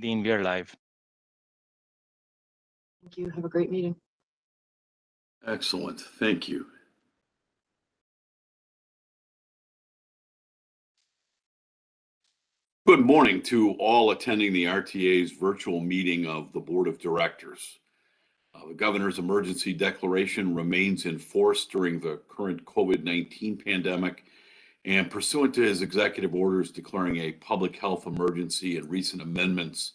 Dean, we are live. Thank you. Have a great meeting. Excellent. Thank you. Good morning to all attending the RTA's virtual meeting of the Board of Directors. The Governor's emergency declaration remains in force during the current COVID-19 pandemic, and pursuant to his executive orders declaring a public health emergency and recent amendments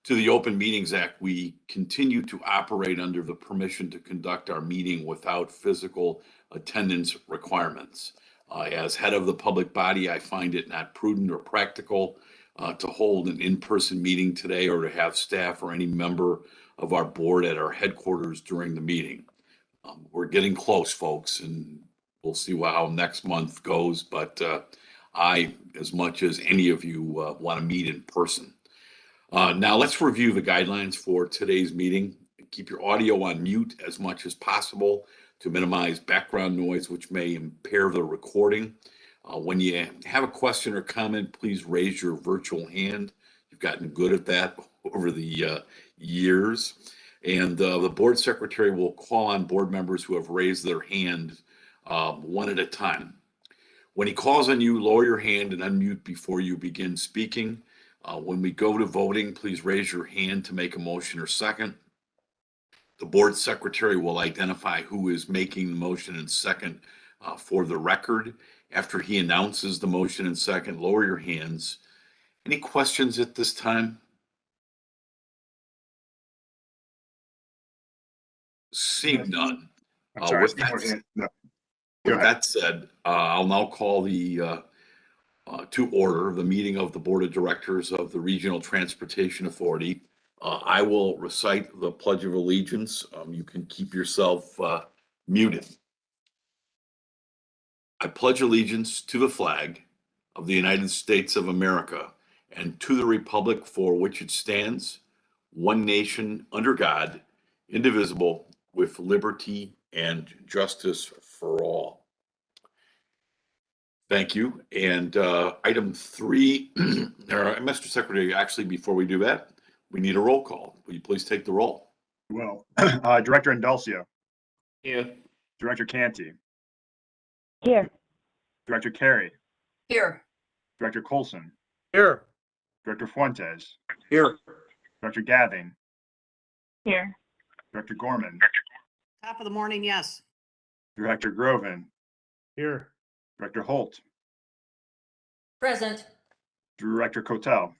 to the Open Meetings Act, we continue to operate under the permission to conduct our meeting without physical attendance requirements. As head of the public body, I find it not prudent or practical to hold an in-person meeting today or to have staff or any member of our board at our headquarters during the meeting. We're getting close, folks, and we'll see how next month goes, but I, as much as any of you, want to meet in person. Now let's review the guidelines for today's meeting. Keep your audio on mute as much as possible to minimize background noise, which may impair the recording. When you have a question or comment, please raise your virtual hand. You've gotten good at that over the years. And the board secretary will call on board members who have raised their hand one at a time. When he calls on you, lower your hand and unmute before you begin speaking. When we go to voting, please raise your hand to make a motion or second. The board secretary will identify who is making the motion and second for the record. After he announces the motion and second, lower your hands. Any questions at this time? Seeing none. With that said, I'll now call the to order the meeting of the Board of Directors of the Regional Transportation Authority. I will recite the Pledge of Allegiance. You can keep yourself muted. I pledge allegiance to the flag of the United States of America and to the republic for which it stands, one nation under God, indivisible, with liberty and justice for all. Thank you. And item 3, Mr. Secretary, actually, before we do that, we need a roll call. Will you please take the roll? Well, Director Indulcio. Here. Director Canty. Here. Director Carey. Here. Director Colson. Here. Director Fuentes. Here. Director Gathing. Here. Director Gorman. Top of the morning, yes. Director Groven. Here. Director Holt. Present. Director Cotel.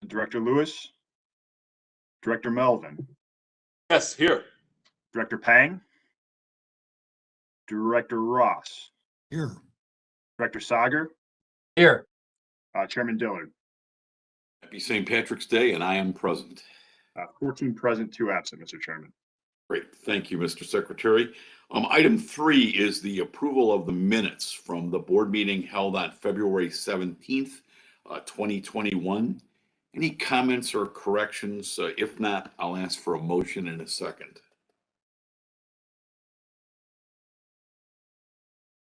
Director Lewis. Director Melvin. Yes, here. Director Pang. Director Ross. Here. Director Sager. Here. Chairman Dillard. Happy St. Patrick's Day, and I am present. 14 present, 2 absent, Mr. Chairman. Great. Thank you, Mr. Secretary. Item 3 is the approval of the minutes from the board meeting held on February 17th, 2021. Any comments or corrections? If not, I'll ask for a motion in a second.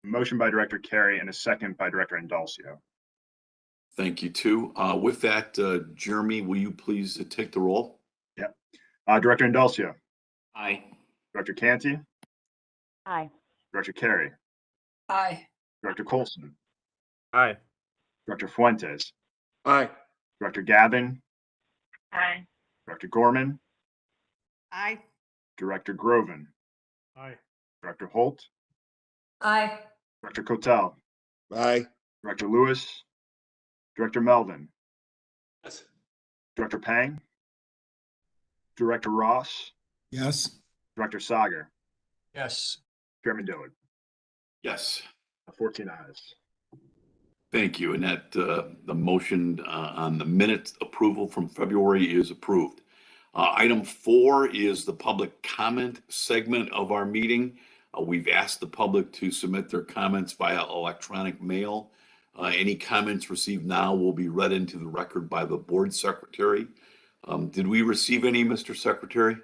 Motion by Director Carey and a second by Director Indulcio. Thank you, too. With that, Jeremy, will you please take the roll? Yep. Director Indulcio. Aye. Director Canty. Aye. Director Carey. Aye. Director Colson. Aye. Director Fuentes. Aye. Director Gavin. Aye. Director Gorman. Aye. Director Groven. Aye. Director Holt. Aye. Director Cotel. Aye. Director Lewis. Director Melvin. Yes. Director Pang. Director Ross. Yes. Director Sager. Yes. Chairman Dillard. Yes. 14 ayes. Thank you. And that the motion on the minute approval from February is approved. Item 4 is the public comment segment of our meeting. We've asked the public to submit their comments via electronic mail. Any comments received now will be read into the record by the board secretary. Did we receive any, Mr. Secretary?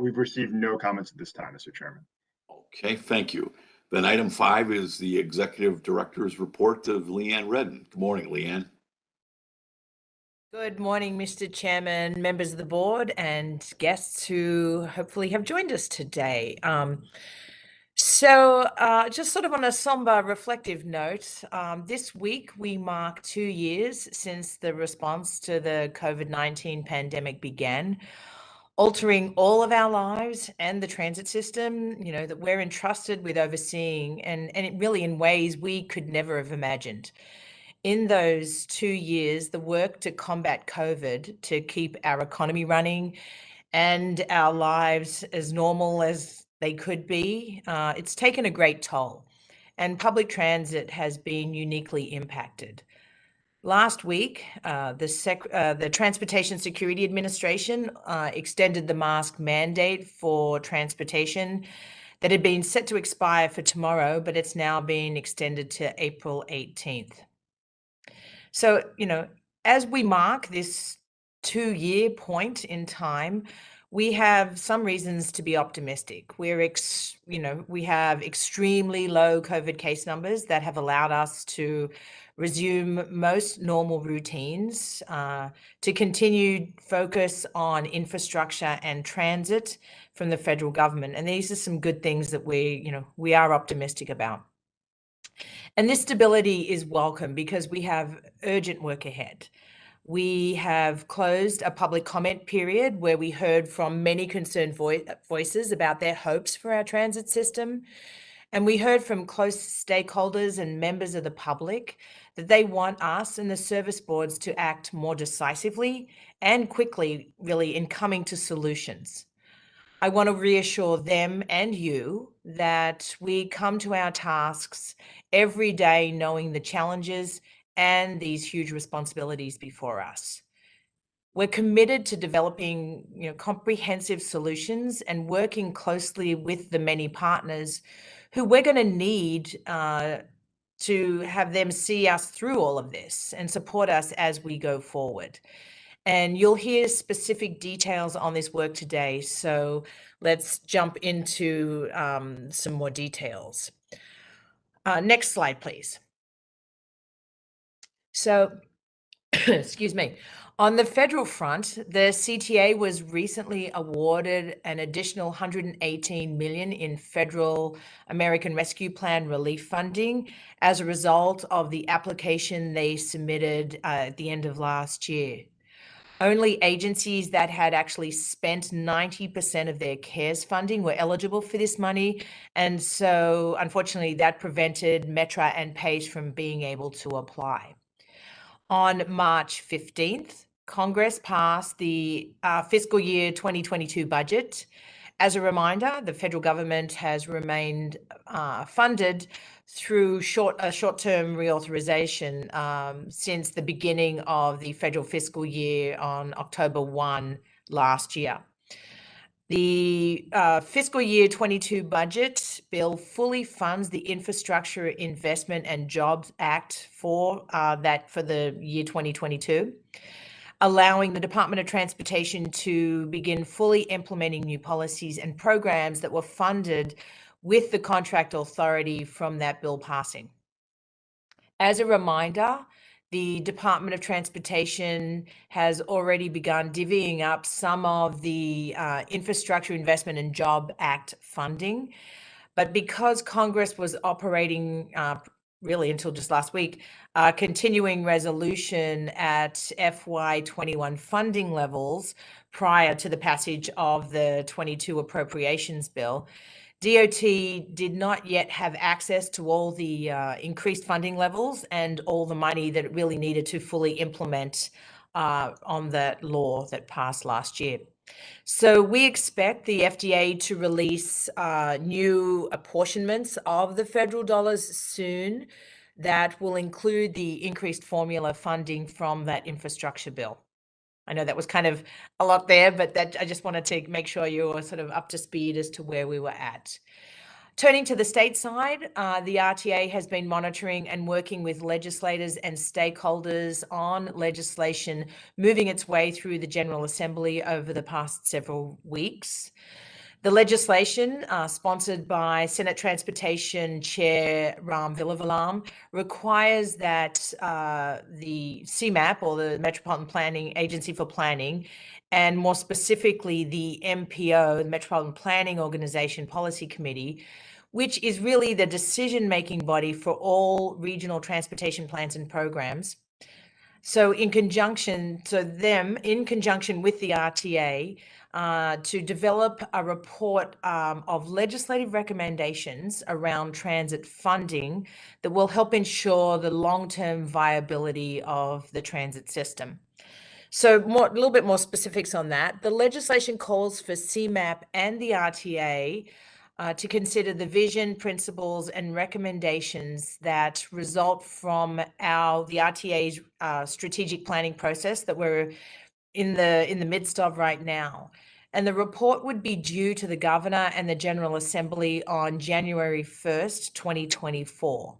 We've received no comments at this time, Mr. Chairman. Okay, thank you. Then item 5 is the executive director's report of Leanne Redden. Good morning, Leanne. Good morning, Mr. Chairman, members of the board, and guests who hopefully have joined us today. Just sort of on a somber, reflective note, this week we mark 2 years since the response to the COVID-19 pandemic began, altering all of our lives and the transit system, that we're entrusted with overseeing, and it really in ways we could never have imagined. In those 2 years, the work to combat COVID, to keep our economy running and our lives as normal as they could be, it's taken a great toll, and public transit has been uniquely impacted. Last week, the Transportation Security Administration extended the mask mandate for transportation that had been set to expire for tomorrow, but it's now been extended to April 18th. So, as we mark this 2-year point in time, we have some reasons to be optimistic. We have extremely low COVID case numbers that have allowed us to resume most normal routines, to continue focus on infrastructure and transit from the federal government. And these are some good things that we are optimistic about. And this stability is welcome because we have urgent work ahead. We have closed a public comment period where we heard from many concerned voices about their hopes for our transit system. And we heard from close stakeholders and members of the public that they want us and the service boards to act more decisively and quickly, really, in coming to solutions. I want to reassure them and you that we come to our tasks every day knowing the challenges and these huge responsibilities before us. We're committed to developing, comprehensive solutions and working closely with the many partners who we're going to need to have them see us through all of this and support us as we go forward. And you'll hear specific details on this work today. So let's jump into some more details. Next slide, please. So, excuse me. On the federal front, the CTA was recently awarded an additional $118 million in federal American Rescue Plan relief funding as a result of the application they submitted at the end of last year. Only agencies that had actually spent 90% of their CARES funding were eligible for this money. And so, unfortunately, that prevented Metra and PACE from being able to apply. On March 15th, Congress passed the fiscal year 2022 budget. As a reminder, the federal government has remained funded through short-term reauthorization since the beginning of the federal fiscal year on October 1 last year. The fiscal year 22 budget bill fully funds the Infrastructure Investment and Jobs Act for the year 2022, allowing the Department of Transportation to begin fully implementing new policies and programs that were funded with the contract authority from that bill passing. As a reminder, the Department of Transportation has already begun divvying up some of the Infrastructure Investment and Job Act funding. But because Congress was operating really until just last week, continuing resolution at FY21 funding levels prior to the passage of the 22 appropriations bill, DOT did not yet have access to all the increased funding levels and all the money that it really needed to fully implement on that law that passed last year. So we expect the FDA to release new apportionments of the federal dollars soon that will include the increased formula funding from that infrastructure bill. I know that was kind of a lot there, but I just wanted to make sure you were sort of up to speed as to where we were at. Turning to the state side, the RTA has been monitoring and working with legislators and stakeholders on legislation moving its way through the General Assembly over the past several weeks. The legislation, sponsored by Senate Transportation Chair Ram Villavalam, requires that the CMAP, or the Metropolitan Planning Agency for Planning, and more specifically the MPO, the Metropolitan Planning Organization Policy Committee, which is really the decision-making body for all regional transportation plans and programs. So in conjunction with the RTA, to develop a report of legislative recommendations around transit funding that will help ensure the long-term viability of the transit system. So a little bit more specifics on that. The legislation calls for CMAP and the RTA to consider the vision, principles, and recommendations that result from the RTA's strategic planning process that we're in the midst of right now. And the report would be due to the Governor and the General Assembly on January 1st, 2024.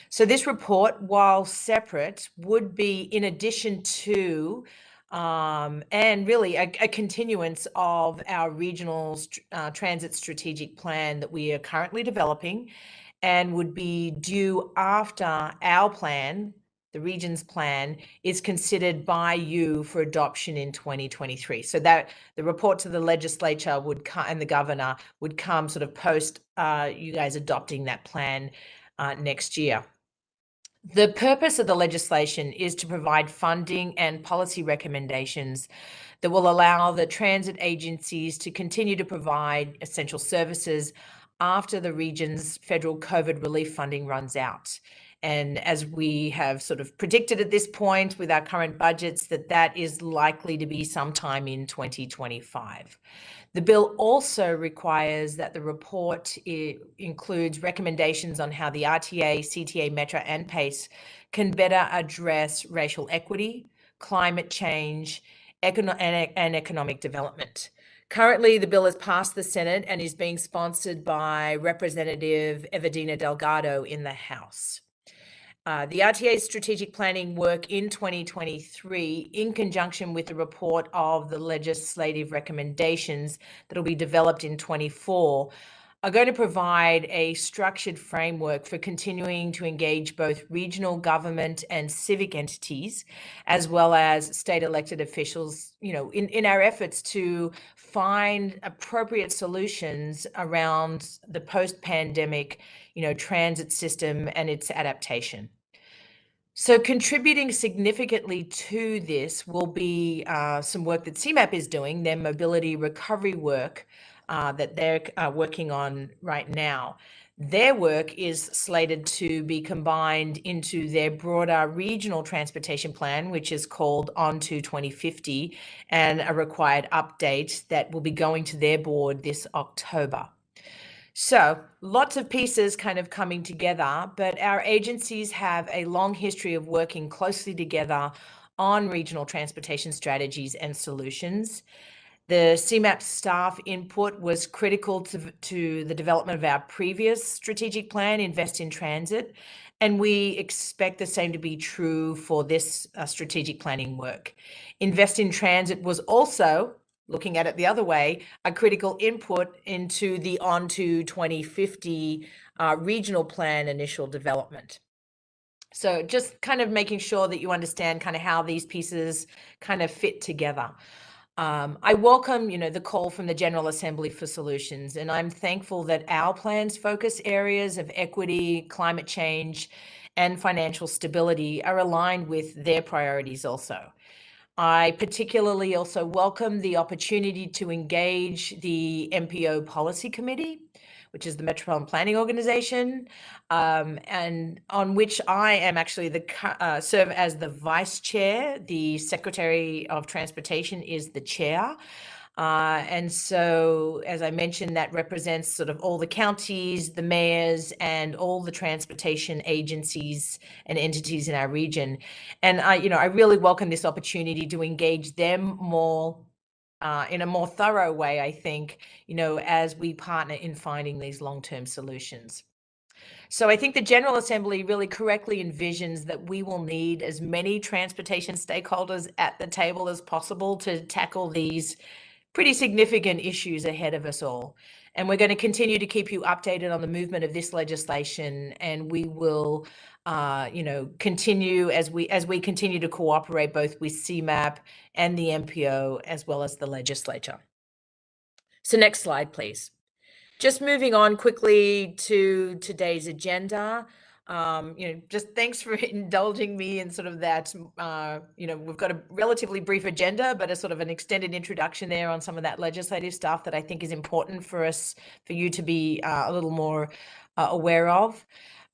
So this report, while separate, would be in addition to and really a continuance of our regional transit strategic plan that we are currently developing, and would be due after our plan, the region's plan, is considered by you for adoption in 2023. So that the report to the legislature would come, and the Governor would come sort of post you guys adopting that plan next year. The purpose of the legislation is to provide funding and policy recommendations that will allow the transit agencies to continue to provide essential services after the region's federal COVID relief funding runs out. And as we have sort of predicted at this point with our current budgets, that is likely to be sometime in 2025. The bill also requires that the report includes recommendations on how the RTA, CTA, Metro, and PACE can better address racial equity, climate change, and economic development. Currently, the bill has passed the Senate and is being sponsored by Representative Everdina Delgado in the House. The RTA's strategic planning work in 2023, in conjunction with the report of the legislative recommendations that will be developed in 24, are going to provide a structured framework for continuing to engage both regional government and civic entities, as well as state elected officials, in our efforts to find appropriate solutions around the post-pandemic, transit system and its adaptation. So contributing significantly to this will be some work that CMAP is doing, their mobility recovery work that they're working on right now. Their work is slated to be combined into their broader regional transportation plan, which is called On2 2050, and a required update that will be going to their board this October. So lots of pieces kind of coming together, but our agencies have a long history of working closely together on regional transportation strategies and solutions. The CMAP staff input was critical to the development of our previous strategic plan, Invest in Transit, and we expect the same to be true for this strategic planning work. Invest in Transit was also, looking at it the other way, a critical input into the On2 2050 regional plan initial development. So just kind of making sure that you understand kind of how these pieces kind of fit together. I welcome, the call from the General Assembly for solutions, and I'm thankful that our plan's focus areas of equity, climate change, and financial stability are aligned with their priorities also. I particularly also welcome the opportunity to engage the MPO Policy Committee, which is the Metropolitan Planning Organization, and on which I am actually serve as the vice chair. The Secretary of Transportation is the chair. And so, as I mentioned, that represents sort of all the counties, the mayors, and all the transportation agencies and entities in our region. And I really welcome this opportunity to engage them more in a more thorough way, I think, as we partner in finding these long-term solutions. So I think the General Assembly really correctly envisions that we will need as many transportation stakeholders at the table as possible to tackle these pretty significant issues ahead of us all. And we're going to continue to keep you updated on the movement of this legislation, and we will continue as we continue to cooperate both with CMAP and the MPO as well as the legislature. So next slide, please. Just moving on quickly to today's agenda. Just thanks for indulging me in sort of that, we've got a relatively brief agenda, but a sort of an extended introduction there on some of that legislative stuff that I think is important for you to be a little more aware of.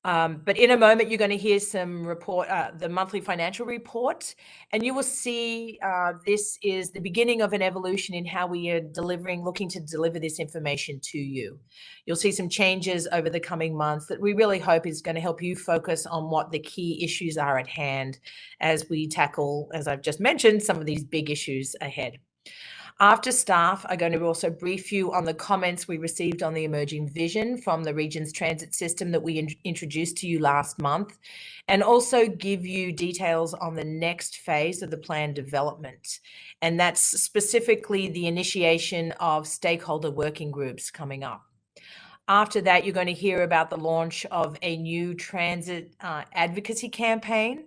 But in a moment, you're going to hear some the monthly financial report, and you will see this is the beginning of an evolution in how we are looking to deliver this information to you. You'll see some changes over the coming months that we really hope is going to help you focus on what the key issues are at hand as we tackle, as I've just mentioned, some of these big issues ahead. After staff are going to also brief you on the comments we received on the emerging vision from the region's transit system that we introduced to you last month, and also give you details on the next phase of the plan development. And that's specifically the initiation of stakeholder working groups coming up. After that, you're going to hear about the launch of a new transit advocacy campaign.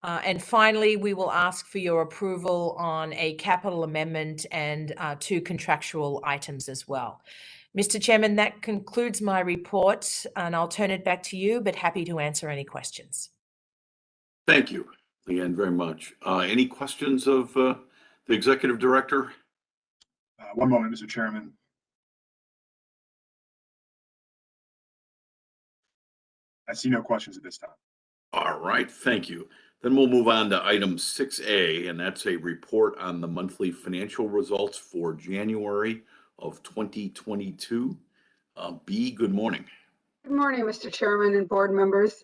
And finally, we will ask for your approval on a capital amendment and 2 contractual items as well. Mr. Chairman, that concludes my report, and I'll turn it back to you, but happy to answer any questions. Thank you, Leanne, very much. Any questions of the Executive Director? One moment, Mr. Chairman. I see no questions at this time. All right, thank you. Then we'll move on to item 6A, and that's a report on the monthly financial results for January of 2022. B, good morning. Good morning, Mr. Chairman and board members.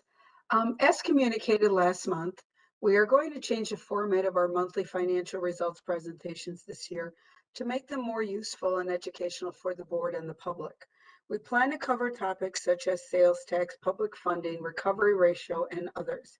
As communicated last month, we are going to change the format of our monthly financial results presentations this year to make them more useful and educational for the board and the public. We plan to cover topics such as sales tax, public funding, recovery ratio, and others.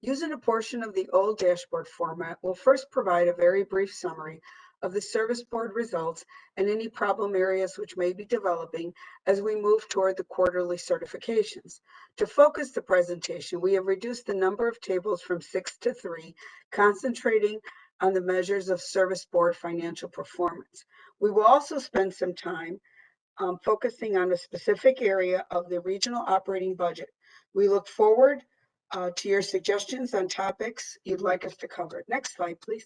Using a portion of the old dashboard format, we'll first provide a very brief summary of the service board results and any problem areas which may be developing as we move toward the quarterly certifications. To focus the presentation, we have reduced the number of tables from 6 to 3, concentrating on the measures of service board financial performance. We will also spend some time focusing on a specific area of the regional operating budget. We look forward to your suggestions on topics you'd like us to cover. Next slide, please.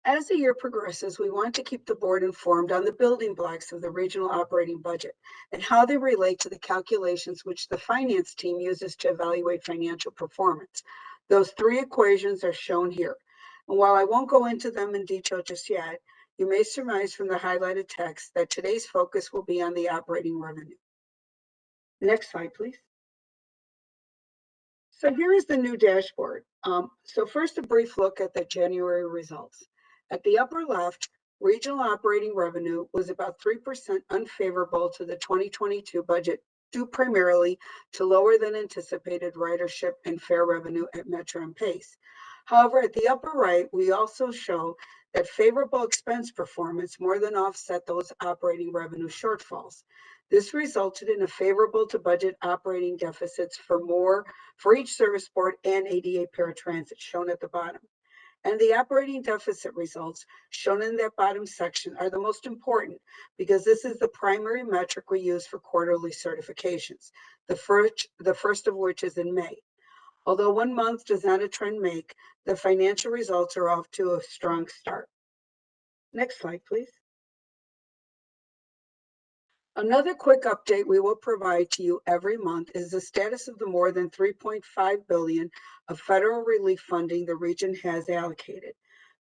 As the year progresses, we want to keep the board informed on the building blocks of the regional operating budget and how they relate to the calculations which the finance team uses to evaluate financial performance. Those 3 equations are shown here. And while I won't go into them in detail just yet, you may surmise from the highlighted text that today's focus will be on the operating revenue. Next slide, please. So here is the new dashboard. So first, a brief look at the January results. At the upper left, regional operating revenue was about 3% unfavorable to the 2022 budget, due primarily to lower than anticipated ridership and fare revenue at Metro and Pace. However, at the upper right, we also show that favorable expense performance more than offset those operating revenue shortfalls. This resulted in a favorable to budget operating deficits for each service board and ADA paratransit, shown at the bottom. And the operating deficit results shown in that bottom section are the most important because this is the primary metric we use for quarterly certifications, the first of which is in May. Although 1 month does not a trend make, the financial results are off to a strong start. Next slide, please. Another quick update we will provide to you every month is the status of the more than $3.5 billion of federal relief funding the region has allocated.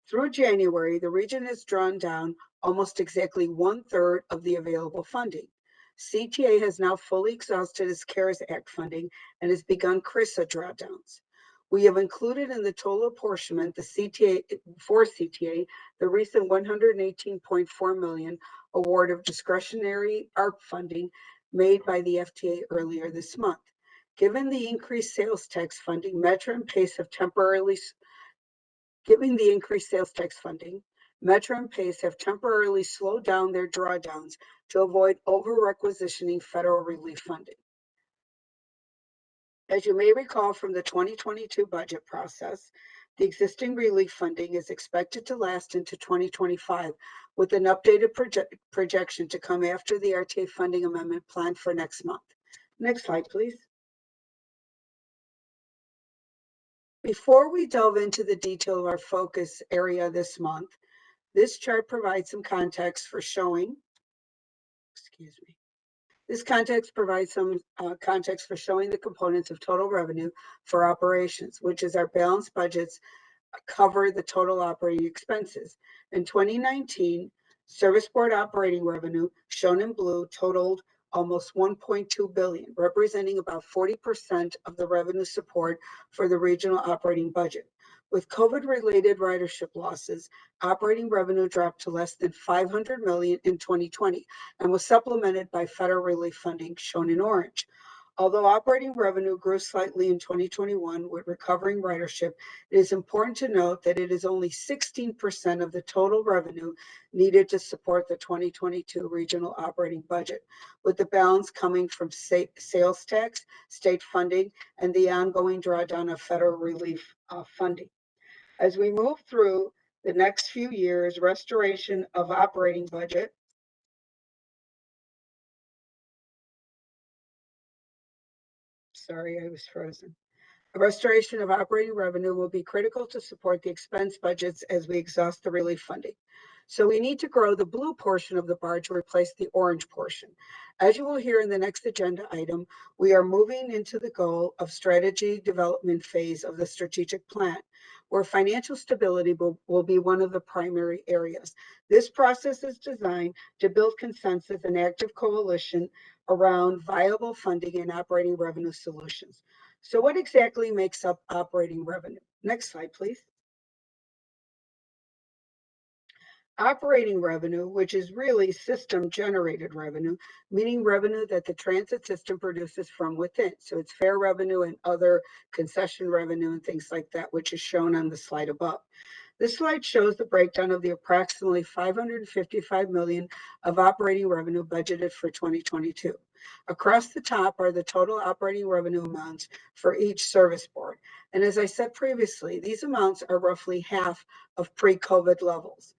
Through January, the region has drawn down almost exactly 1/3 of the available funding. CTA has now fully exhausted its CARES Act funding and has begun CRISA drawdowns. We have included in the total apportionment the CTA, the recent $118.4 million award of discretionary ARP funding made by the FTA earlier this month. Given the increased sales tax funding, Metro and Pace have temporarily Given the increased sales tax funding, Metro and PACE have temporarily slowed down their drawdowns to avoid over-requisitioning federal relief funding. As you may recall from the 2022 budget process, the existing relief funding is expected to last into 2025, with an updated projection to come after the RTA funding amendment planned for next month. Next slide, please. Before we delve into the detail of our focus area this month, this chart provides some context for showing, This context provides some context for showing the components of total revenue for operations, which is our balanced budgets cover the total operating expenses. In 2019, Service Board operating revenue, shown in blue, totaled almost $1.2 billion, representing about 40% of the revenue support for the regional operating budget. With COVID-related ridership losses, operating revenue dropped to less than $500 million in 2020 and was supplemented by federal relief funding, shown in orange. Although operating revenue grew slightly in 2021 with recovering ridership, it is important to note that it is only 16% of the total revenue needed to support the 2022 regional operating budget, with the balance coming from sales tax, state funding, and the ongoing drawdown of federal relief funding. As we move through the next few years, restoration of operating budget, sorry, I was frozen. A restoration of operating revenue will be critical to support the expense budgets as we exhaust the relief funding. So we need to grow the blue portion of the bar to replace the orange portion. As you will hear in the next agenda item, we are moving into the goal of strategy development phase of the strategic plan, where financial stability will be one of the primary areas. This process is designed to build consensus and active coalition around viable funding and operating revenue solutions. So what exactly makes up operating revenue? Next slide, please. Operating revenue, which is really system-generated revenue, meaning revenue that the transit system produces from within. So it's fare revenue and other concession revenue and things like that, which is shown on the slide above. This slide shows the breakdown of the approximately $555 million of operating revenue budgeted for 2022. Across the top are the total operating revenue amounts for each service board. And as I said previously, these amounts are roughly half of pre-COVID levels.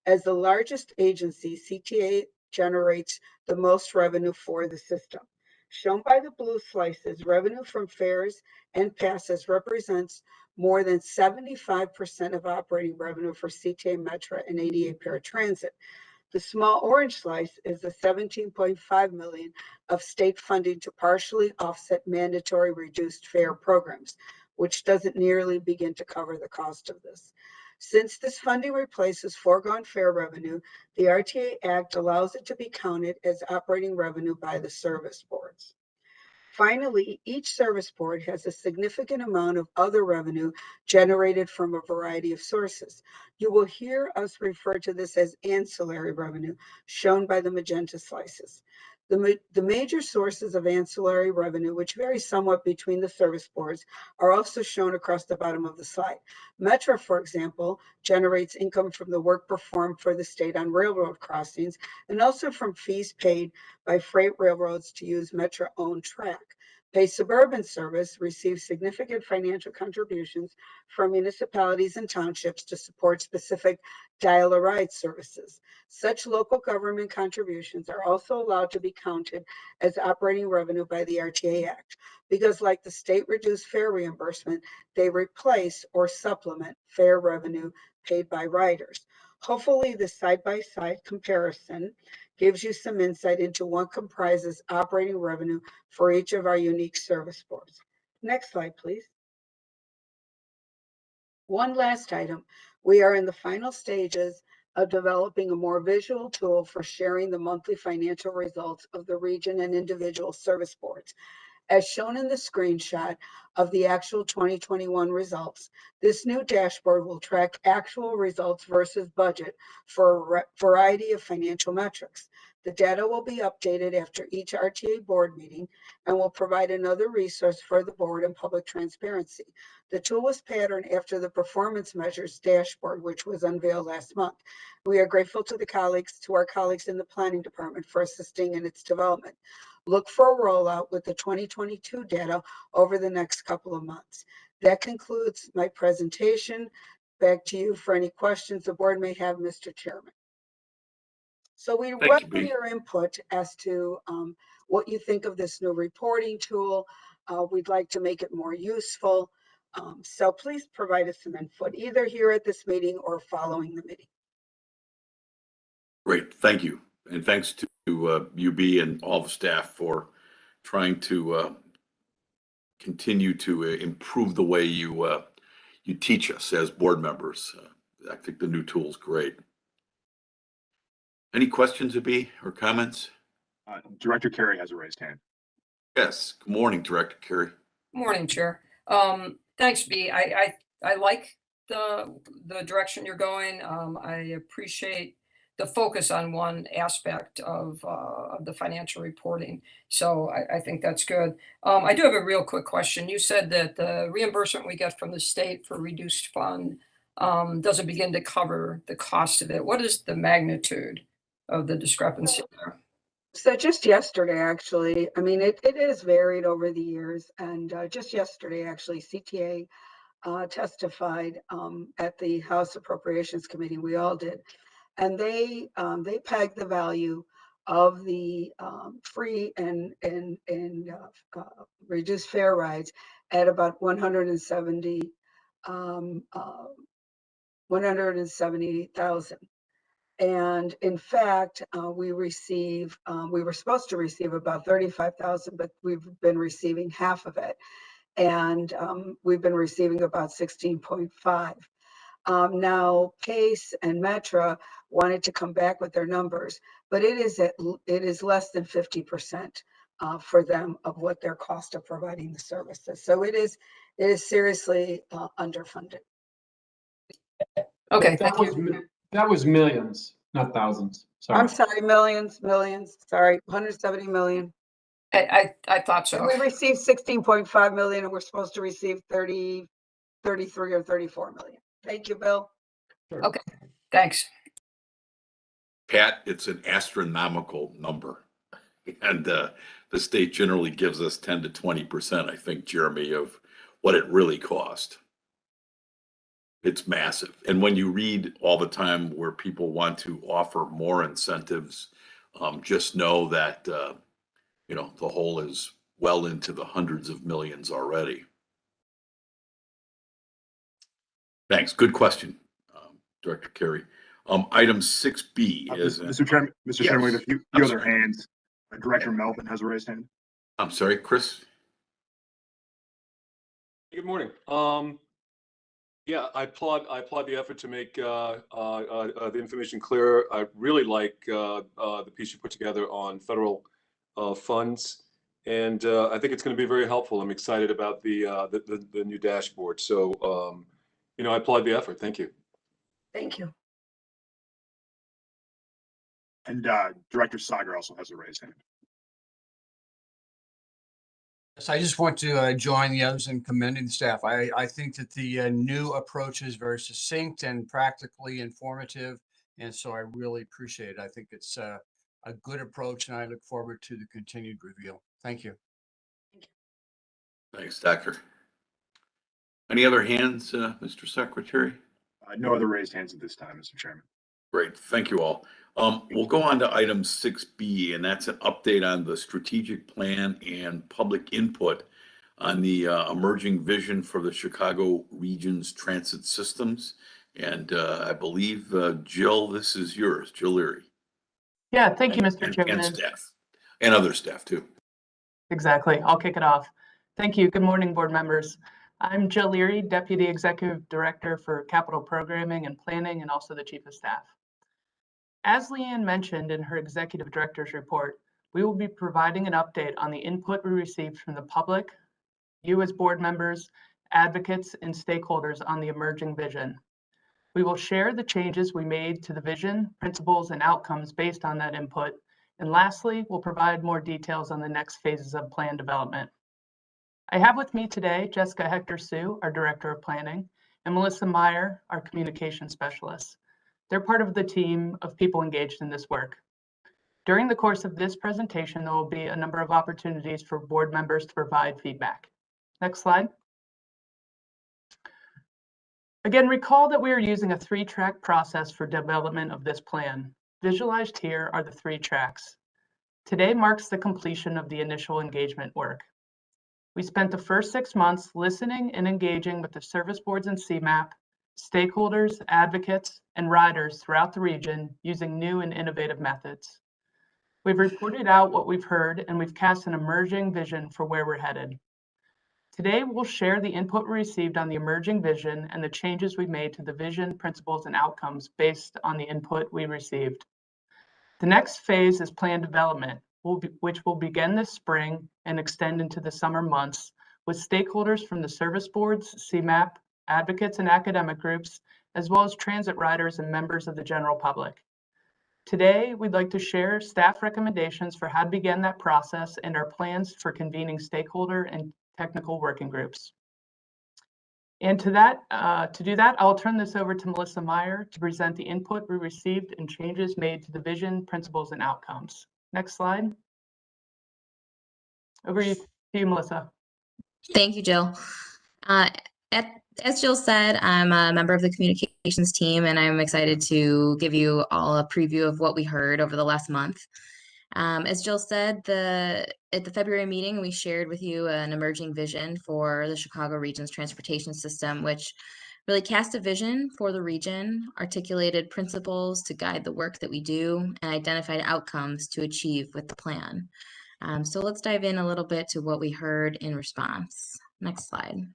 As the largest agency, CTA generates the most revenue for the system. Shown by the blue slices, revenue from fares and passes represents more than 75% of operating revenue for CTA Metro and ADA paratransit. The small orange slice is the $17.5 million of state funding to partially offset mandatory reduced fare programs, which doesn't nearly begin to cover the cost of this. Since this funding replaces foregone fare revenue, the RTA Act allows it to be counted as operating revenue by the service boards. Finally, each service board has a significant amount of other revenue generated from a variety of sources. You will hear us refer to this as ancillary revenue, shown by the magenta slices. The major sources of ancillary revenue, which vary somewhat between the service boards, are also shown across the bottom of the slide. Metro, for example, generates income from the work performed for the state on railroad crossings and also from fees paid by freight railroads to use Metro-owned track. PACE Suburban Service receives significant financial contributions from municipalities and townships to support specific dial-a-ride services. Such local government contributions are also allowed to be counted as operating revenue by the RTA Act because, like the state reduced fare reimbursement, they replace or supplement fare revenue paid by riders. Hopefully, this side-by-side comparison gives you some insight into what comprises operating revenue for each of our unique service boards. Next slide, please. One last item. We are in the final stages of developing a more visual tool for sharing the monthly financial results of the region and individual service boards. As shown in the screenshot of the actual 2021 results, this new dashboard will track actual results versus budget for a variety of financial metrics. The data will be updated after each RTA board meeting and will provide another resource for the board and public transparency. The tool was patterned after the performance measures dashboard, which was unveiled last month. We are grateful to our colleagues in the planning department for assisting in its development. Look for a rollout with the 2022 data over the next couple of months. That concludes my presentation. Back to you for any questions the board may have, Mr. Chairman. So we welcome your input as to what you think of this new reporting tool. We'd like to make it more useful. So please provide us some input, either here at this meeting or following the meeting. Great, thank you. And thanks to UB and all the staff for trying to continue to improve the way you teach us as board members. I think the new tool is great. Any questions, UB, or comments? Director Carey has a raised hand. Yes, good morning, Director Carey. Morning, Chair. Thanks, B. I like the direction you're going. I appreciate the focus on one aspect of the financial reporting. So I think that's good. I do have a real quick question. You said that the reimbursement we get from the state for reduced fund doesn't begin to cover the cost of it. What is the magnitude of the discrepancy there? So just yesterday, actually, I mean, it is varied over the years. And just yesterday, actually, CTA testified at the House Appropriations Committee. We all did. And they pegged the value of the free and reduced fare rides at about $170,000. And in fact, we were supposed to receive about $35,000, but we've been receiving half of it. And we've been receiving about 16.5. Now, Pace and Metra wanted to come back with their numbers, but it is less than 50% for them of what their cost of providing the services. So it is seriously underfunded. Okay, that was millions, not thousands. Sorry. I'm sorry, millions. Sorry, 170 million. I thought so. And we received 16.5 million, and we're supposed to receive 33 or 34 million. Thank you, Bill. Sure. Okay, thanks. Pat, it's an astronomical number. And the state generally gives us 10 to 20%, I think, Jeremy, of what it really cost. It's massive. And when you read all the time where people want to offer more incentives, just know that, the whole is well into the hundreds of millions already. Thanks. Good question, Director Carey. Item 6B is Mr. Chairman, Yes. Chairman, we have a few I'm other sorry. hands. Director Melvin has a raised hand. I'm sorry, Chris. Good morning. Yeah, I applaud the effort to make the information clearer. I really like the piece you put together on federal funds, and I think it's going to be very helpful. I'm excited about the new dashboard. So, I applaud the effort. Thank you. Thank you. And Director Sagar also has a raised hand. Yes, I just want to join the others in commending the staff. I think that the new approach is very succinct and practically informative, and so I really appreciate it. I think it's a good approach, and I look forward to the continued review. Thank you. Thanks, Doctor. Any other hands, Mr. Secretary? No other raised hands at this time, Mr. Chairman. Great, thank you all. We'll go on to item 6B, and that's an update on the strategic plan and public input on the emerging vision for the Chicago region's transit systems. And I believe, Jill, this is yours, Jill Leary. Yeah, thank you, Mr. Chairman. And staff, and other staff too. Exactly. I'll kick it off. Thank you. Good morning, board members. I'm Jill Leary, Deputy Executive Director for Capital Programming and Planning, and also the Chief of Staff. As Leanne mentioned in her Executive Director's report, we will be providing an update on the input we received from the public, you as board members, advocates, and stakeholders on the emerging vision. We will share the changes we made to the vision, principles, and outcomes based on that input. And lastly, we'll provide more details on the next phases of plan development. I have with me today Jessica Hector-Sue, our Director of Planning, and Melissa Meyer, our Communications Specialist. They're part of the team of people engaged in this work. During the course of this presentation, there will be a number of opportunities for board members to provide feedback. Next slide. Again, recall that we are using a 3-track process for development of this plan. Visualized here are the 3 tracks. Today marks the completion of the initial engagement work. We spent the first 6 months listening and engaging with the service boards and CMAP, stakeholders, advocates, and riders throughout the region using new and innovative methods. We've reported out what we've heard, and we've cast an emerging vision for where we're headed. Today, we'll share the input we received on the emerging vision and the changes we made to the vision, principles, and outcomes based on the input we received. The next phase is plan development, which will begin this spring and extend into the summer months with stakeholders from the service boards, CMAP, advocates, and academic groups, as well as transit riders and members of the general public. Today, we'd like to share staff recommendations for how to begin that process and our plans for convening stakeholder and technical working groups. And to do that, I'll turn this over to Melissa Meyer to present the input we received and changes made to the vision, principles, and outcomes. Next slide. Over to you, Melissa. Thank you, Jill. As Jill said, I'm a member of the communications team, and I'm excited to give you all a preview of what we heard over the last month. As Jill said, at the February meeting, we shared with you an emerging vision for the Chicago region's transportation system, which really cast a vision for the region, articulated principles to guide the work that we do, and identified outcomes to achieve with the plan. So let's dive in a little bit to what we heard in response. Next slide.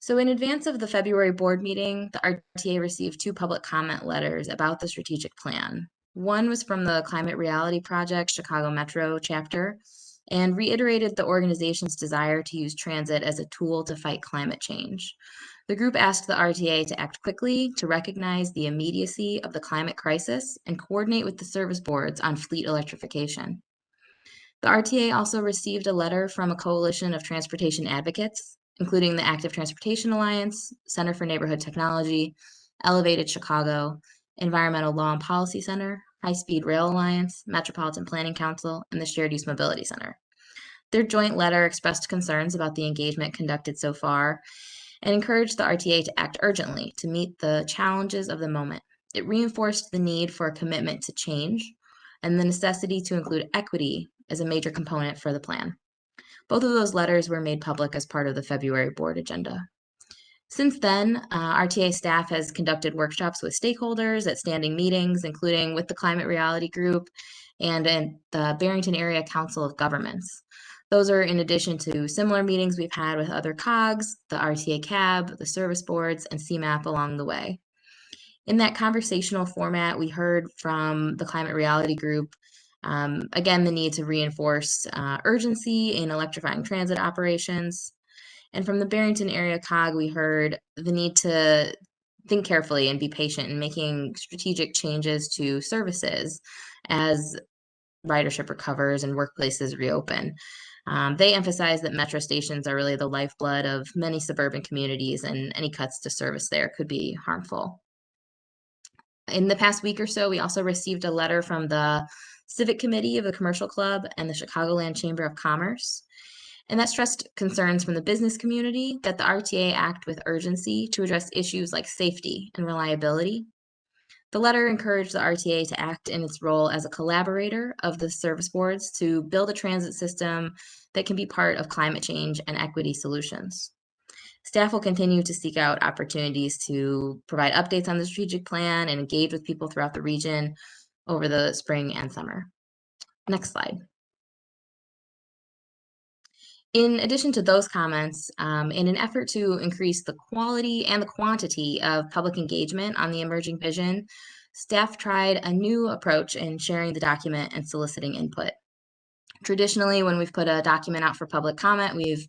So in advance of the February board meeting, the RTA received 2 public comment letters about the strategic plan. One was from the Climate Reality Project Chicago Metro chapter and reiterated the organization's desire to use transit as a tool to fight climate change. The group asked the RTA to act quickly to recognize the immediacy of the climate crisis and coordinate with the service boards on fleet electrification. The RTA also received a letter from a coalition of transportation advocates, including the Active Transportation Alliance, Center for Neighborhood Technology, Elevated Chicago, Environmental Law and Policy Center, High Speed Rail Alliance, Metropolitan Planning Council, and the Shared Use Mobility Center. Their joint letter expressed concerns about the engagement conducted so far and encouraged the RTA to act urgently to meet the challenges of the moment. It reinforced the need for a commitment to change and the necessity to include equity as a major component for the plan. Both of those letters were made public as part of the February board agenda. Since then, RTA staff has conducted workshops with stakeholders at standing meetings, including with the Climate Reality Group and the Barrington Area Council of Governments. Those are in addition to similar meetings we've had with other COGs, the RTA CAB, the service boards, and CMAP along the way. In that conversational format, we heard from the Climate Reality Group, again, the need to reinforce urgency in electrifying transit operations. And from the Barrington Area COG, we heard the need to think carefully and be patient in making strategic changes to services as ridership recovers and workplaces reopen. They emphasize that metro stations are really the lifeblood of many suburban communities, and any cuts to service there could be harmful. In the past week or so, we also received a letter from the Civic Committee of the Commercial Club and the Chicagoland Chamber of Commerce. And that stressed concerns from the business community that the RTA act with urgency to address issues like safety and reliability. The letter encouraged the RTA to act in its role as a collaborator of the service boards to build a transit system that can be part of climate change and equity solutions. Staff will continue to seek out opportunities to provide updates on the strategic plan and engage with people throughout the region over the spring and summer. Next slide. In addition to those comments, in an effort to increase the quality and the quantity of public engagement on the emerging vision, staff tried a new approach in sharing the document and soliciting input. Traditionally, when we've put a document out for public comment, we've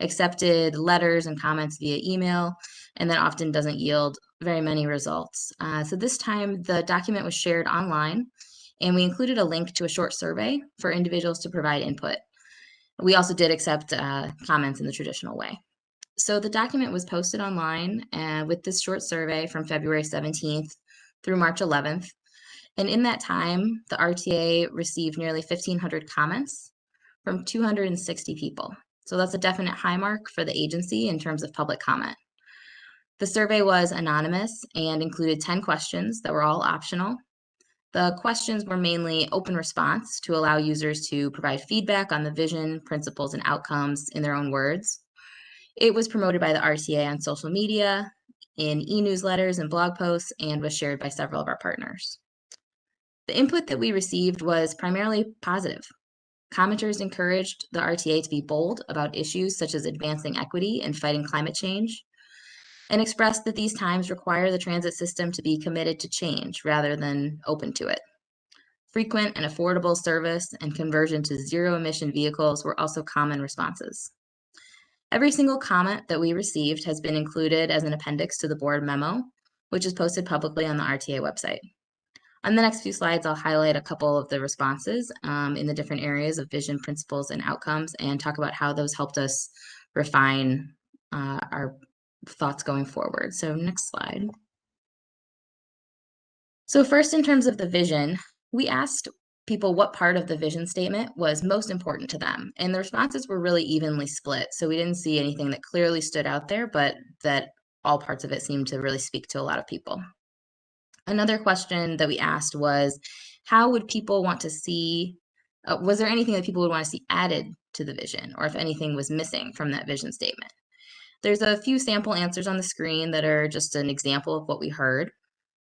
accepted letters and comments via email, and that often doesn't yield very many results. So this time, the document was shared online, and we included a link to a short survey for individuals to provide input. We also did accept comments in the traditional way. So the document was posted online with this short survey from February 17th through March 11th. And in that time, the RTA received nearly 1,500 comments from 260 people. So that's a definite high mark for the agency in terms of public comment. The survey was anonymous and included 10 questions that were all optional. The questions were mainly open response to allow users to provide feedback on the vision, principles, and outcomes in their own words. It was promoted by the RTA on social media, in e-newsletters and blog posts, and was shared by several of our partners. The input that we received was primarily positive. Commenters encouraged the RTA to be bold about issues such as advancing equity and fighting climate change, and expressed that these times require the transit system to be committed to change rather than open to it. Frequent and affordable service and conversion to zero-emission vehicles were also common responses. Every single comment that we received has been included as an appendix to the board memo, which is posted publicly on the RTA website. On the next few slides, I'll highlight a couple of the responses in the different areas of vision, principles, and outcomes, and talk about how those helped us refine our thoughts going forward. So next slide. So first, in terms of the vision, we asked people what part of the vision statement was most important to them, and the responses were really evenly split. So we didn't see anything that clearly stood out there, but that all parts of it seemed to really speak to a lot of people. Another question that we asked was, how would people want to see, was there anything that people would want to see added to the vision, or if anything was missing from that vision statement? There's a few sample answers on the screen that are just an example of what we heard,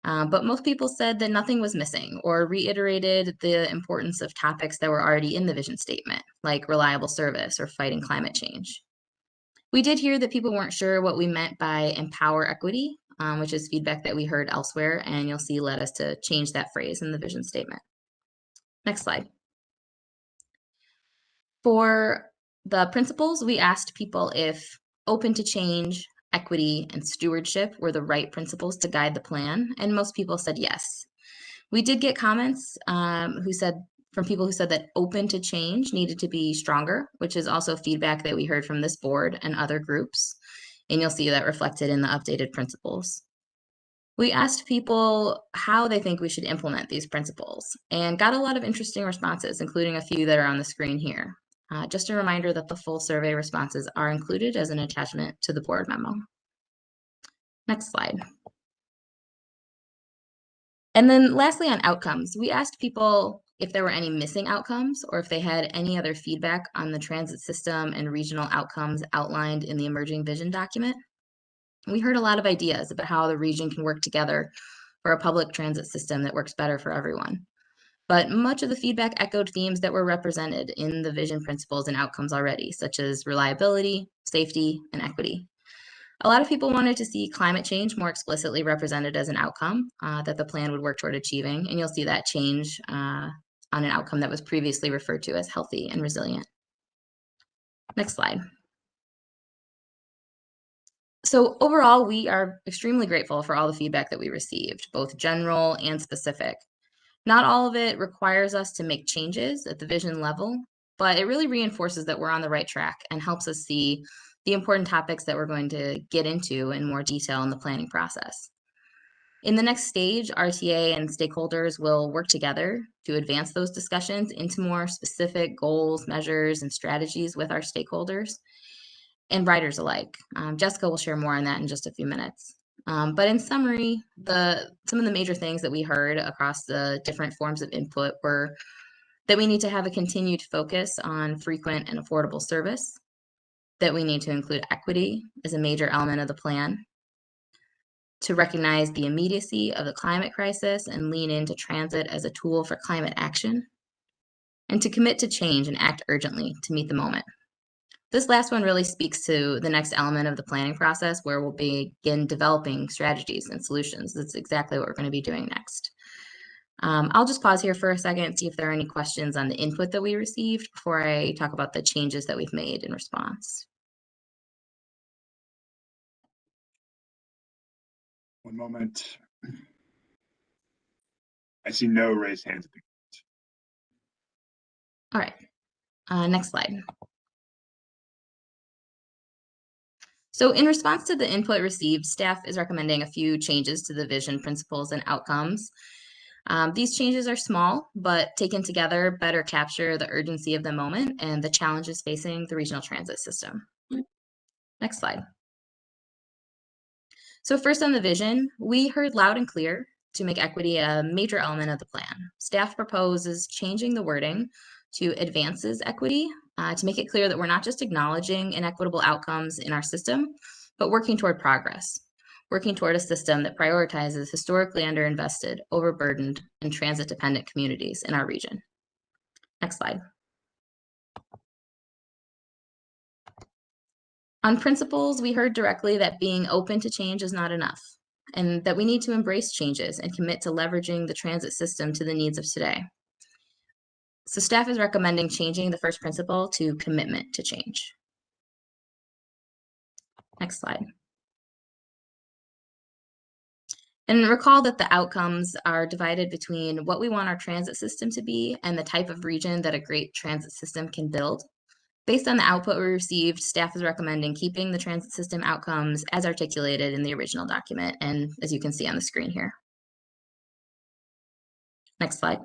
but most people said that nothing was missing or reiterated the importance of topics that were already in the vision statement, like reliable service or fighting climate change. We did hear that people weren't sure what we meant by empower equity, which is feedback that we heard elsewhere, and you'll see led us to change that phrase in the vision statement. Next slide. For the principles, we asked people if open to change, equity, and stewardship were the right principles to guide the plan, and most people said yes. We did get comments from people who said that open to change needed to be stronger, which is also feedback that we heard from this board and other groups, and you'll see that reflected in the updated principles. We asked people how they think we should implement these principles and got a lot of interesting responses, including a few that are on the screen here. Just a reminder that the full survey responses are included as an attachment to the board memo. Next slide. And then lastly, on outcomes, we asked people if there were any missing outcomes or if they had any other feedback on the transit system and regional outcomes outlined in the emerging vision document. We heard a lot of ideas about how the region can work together for a public transit system that works better for everyone. But much of the feedback echoed themes that were represented in the vision principles and outcomes already, such as reliability, safety, and equity. A lot of people wanted to see climate change more explicitly represented as an outcome that the plan would work toward achieving, and you'll see that change on an outcome that was previously referred to as healthy and resilient. Next slide. So overall, we are extremely grateful for all the feedback that we received, both general and specific. Not all of it requires us to make changes at the vision level, but it really reinforces that we're on the right track and helps us see the important topics that we're going to get into in more detail in the planning process. In the next stage, RTA and stakeholders will work together to advance those discussions into more specific goals, measures, and strategies with our stakeholders and riders alike. Jessica will share more on that in just a few minutes. But in summary, some of the major things that we heard across the different forms of input were that we need to have a continued focus on frequent and affordable service, that we need to include equity as a major element of the plan, to recognize the immediacy of the climate crisis and lean into transit as a tool for climate action, and to commit to change and act urgently to meet the moment. This last one really speaks to the next element of the planning process, where we'll begin developing strategies and solutions. That's exactly what we're going to be doing next. I'll just pause here for a second, see if there are any questions on the input that we received before I talk about the changes that we've made in response. One moment. I see no raised hands. All right, next slide. So in response to the input received, staff is recommending a few changes to the vision, principles, and outcomes. These changes are small, but taken together better capture the urgency of the moment and the challenges facing the regional transit system. Next slide. So first on the vision, we heard loud and clear to make equity a major element of the plan. Staff proposes changing the wording to advances equity to make it clear that we're not just acknowledging inequitable outcomes in our system, but working toward progress, working toward a system that prioritizes historically underinvested, overburdened, and transit-dependent communities in our region. Next slide. On principles, we heard directly that being open to change is not enough, and that we need to embrace changes and commit to leveraging the transit system to the needs of today. So staff is recommending changing the first principle to commitment to change. Next slide. And recall that the outcomes are divided between what we want our transit system to be and the type of region that a great transit system can build. Based on the output we received, staff is recommending keeping the transit system outcomes as articulated in the original document, and as you can see on the screen here. Next slide.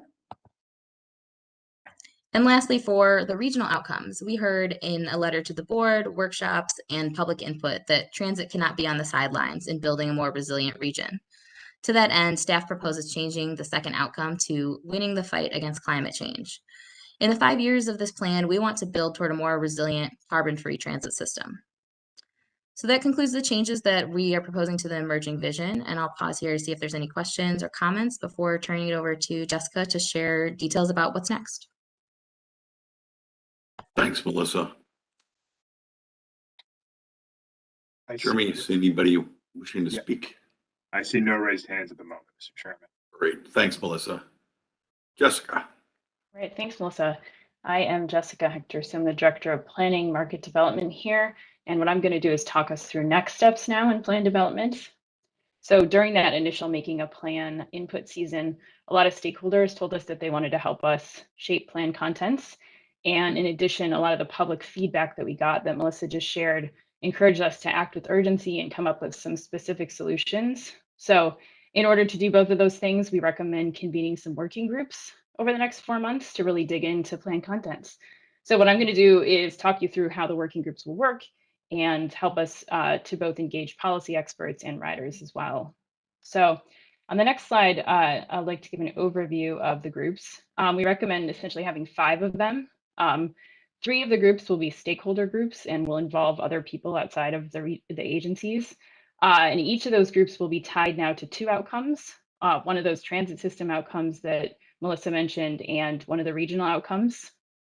And lastly, for the regional outcomes, we heard in a letter to the board, workshops, and public input that transit cannot be on the sidelines in building a more resilient region. To that end, staff proposes changing the second outcome to winning the fight against climate change. In the 5 years of this plan, we want to build toward a more resilient, carbon-free transit system. So that concludes the changes that we are proposing to the emerging vision, and I'll pause here to see if there's any questions or comments before turning it over to Jessica to share details about what's next. Thanks, Melissa. Jeremy, is anybody wishing to speak? I see no raised hands at the moment, Mr. Chairman. Great. Thanks, Melissa. Jessica. Right. Thanks, Melissa. I am Jessica Hector, so I'm the Director of Planning Market Development here. And what I'm going to do is talk us through next steps now in plan development. So during that initial making a plan input season, a lot of stakeholders told us that they wanted to help us shape plan contents. And in addition, a lot of the public feedback that we got that Melissa just shared encouraged us to act with urgency and come up with some specific solutions. So in order to do both of those things, we recommend convening some working groups over the next 4 months to really dig into plan contents. So what I'm going to do is talk you through how the working groups will work and help us to both engage policy experts and riders as well. So on the next slide, I'd like to give an overview of the groups. We recommend essentially having 5 of them. 3 of the groups will be stakeholder groups and will involve other people outside of the agencies. And each of those groups will be tied now to 2 outcomes. One of those transit system outcomes that Melissa mentioned and one of the regional outcomes.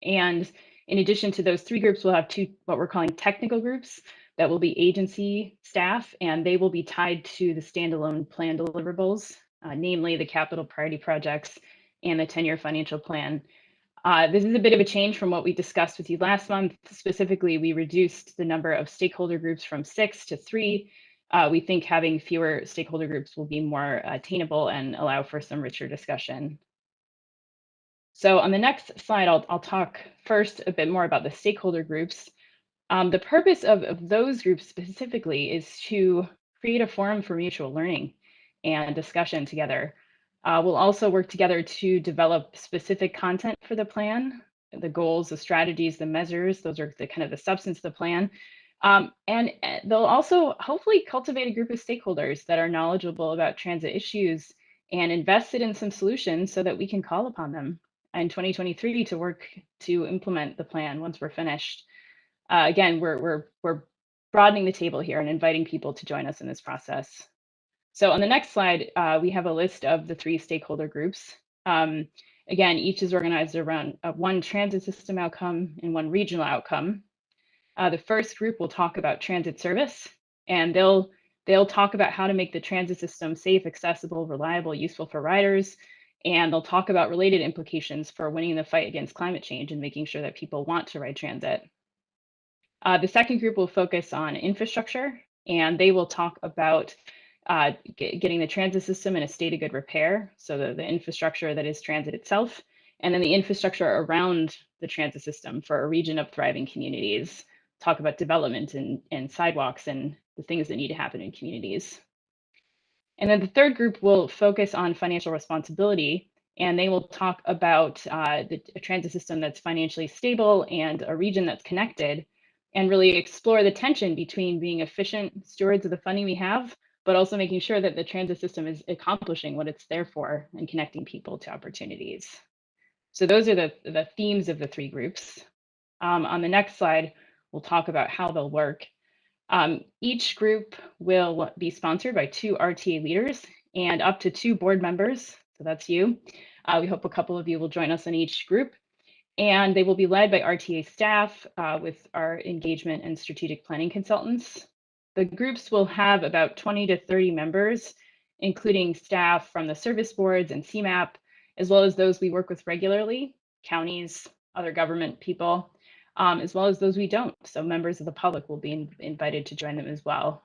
And in addition to those 3 groups, we'll have 2 what we're calling technical groups that will be agency staff, and they will be tied to the standalone plan deliverables, namely the capital priority projects and the 10-year financial plan. This is a bit of a change from what we discussed with you last month. Specifically, we reduced the number of stakeholder groups from 6 to 3. We think having fewer stakeholder groups will be more attainable and allow for some richer discussion. So on the next slide, I'll talk first a bit more about the stakeholder groups. The purpose of those groups specifically is to create a forum for mutual learning and discussion together. We'll also work together to develop specific content for the plan, the goals, the strategies, the measures. Those are the kind of the substance of the plan. And they'll also hopefully cultivate a group of stakeholders that are knowledgeable about transit issues and invested in some solutions so that we can call upon them in 2023 to work to implement the plan once we're finished. Again, we're broadening the table here and inviting people to join us in this process. So on the next slide, we have a list of the 3 stakeholder groups. Again, each is organized around 1 transit system outcome and 1 regional outcome. The first group will talk about transit service, and they'll talk about how to make the transit system safe, accessible, reliable, useful for riders. And they'll talk about related implications for winning the fight against climate change and making sure that people want to ride transit. The second group will focus on infrastructure, and they will talk about getting the transit system in a state of good repair. So the infrastructure that is transit itself, and then the infrastructure around the transit system for a region of thriving communities. Talk about development and sidewalks and the things that need to happen in communities. And then the third group will focus on financial responsibility, and they will talk about a transit system that's financially stable and a region that's connected, and really explore the tension between being efficient stewards of the funding we have, but also making sure that the transit system is accomplishing what it's there for and connecting people to opportunities. So those are the themes of the three groups. On the next slide, we'll talk about how they'll work. Each group will be sponsored by 2 RTA leaders and up to 2 board members. So that's you. We hope a couple of you will join us in each group. And they will be led by RTA staff with our engagement and strategic planning consultants. The groups will have about 20 to 30 members, including staff from the service boards and CMAP, as well as those we work with regularly, counties, other government people, as well as those we don't. So members of the public will be invited to join them as well.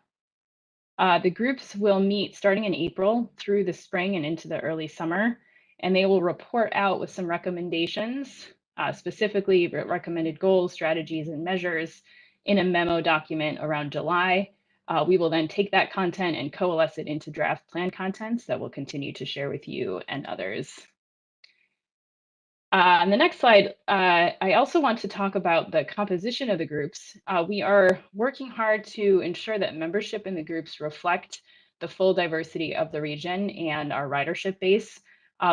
The groups will meet starting in April through the spring and into the early summer, and they will report out with some recommendations, specifically recommended goals, strategies, and measures in a memo document around July. We will then take that content and coalesce it into draft plan contents that we'll continue to share with you and others. On the next slide, I also want to talk about the composition of the groups. We are working hard to ensure that membership in the groups reflect the full diversity of the region and our ridership base,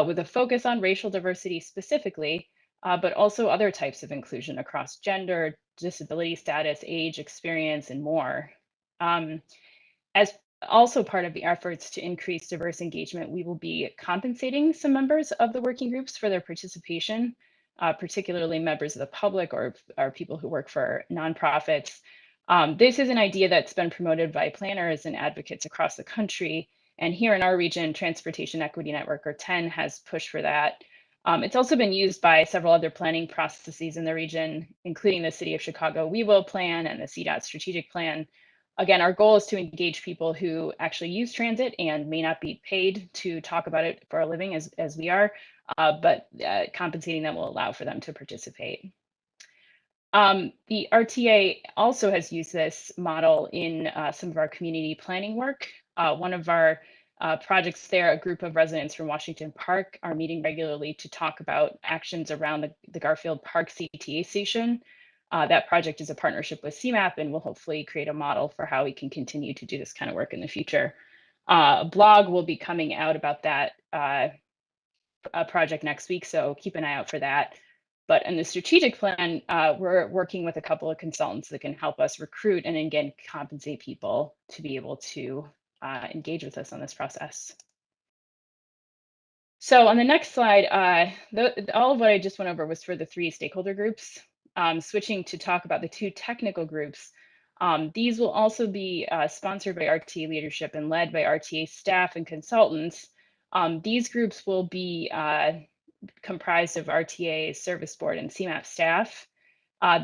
with a focus on racial diversity specifically, but also other types of inclusion across gender, disability status, age, experience, and more. As also part of the efforts to increase diverse engagement, we will be compensating some members of the working groups for their participation, particularly members of the public or people who work for nonprofits. This is an idea that's been promoted by planners and advocates across the country. And here in our region, Transportation Equity Network, or TEN, has pushed for that. It's also been used by several other planning processes in the region, including the City of Chicago We Will Plan and the CDOT Strategic Plan. Again, our goal is to engage people who actually use transit and may not be paid to talk about it for a living as we are, but compensating them will allow for them to participate. The RTA also has used this model in some of our community planning work. One of our projects there, a group of residents from Washington Park are meeting regularly to talk about actions around the Garfield Park CTA station. That project is a partnership with CMAP and will hopefully create a model for how we can continue to do this kind of work in the future. A blog will be coming out about that project next week, so keep an eye out for that. But in the strategic plan, we're working with a couple of consultants that can help us recruit and again compensate people to be able to engage with us on this process. So on the next slide, all of what I just went over was for the 3 stakeholder groups. Switching to talk about the 2 technical groups, these will also be sponsored by RTA leadership and led by RTA staff and consultants. These groups will be comprised of RTA service board and CMAP staff.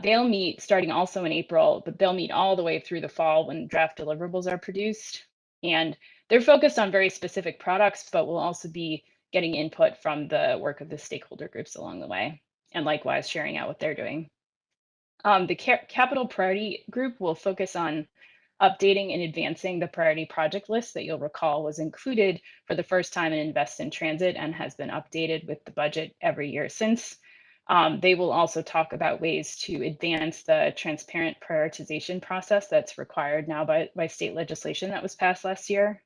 They'll meet starting also in April, but they'll meet all the way through the fall when draft deliverables are produced. And they're focused on very specific products, but will also be getting input from the work of the stakeholder groups along the way, and likewise sharing out what they're doing. The Capital Priority Group will focus on updating and advancing the priority project list that you'll recall was included for the first time in Invest in Transit and has been updated with the budget every year since. They will also talk about ways to advance the transparent prioritization process that's required now by state legislation that was passed last year.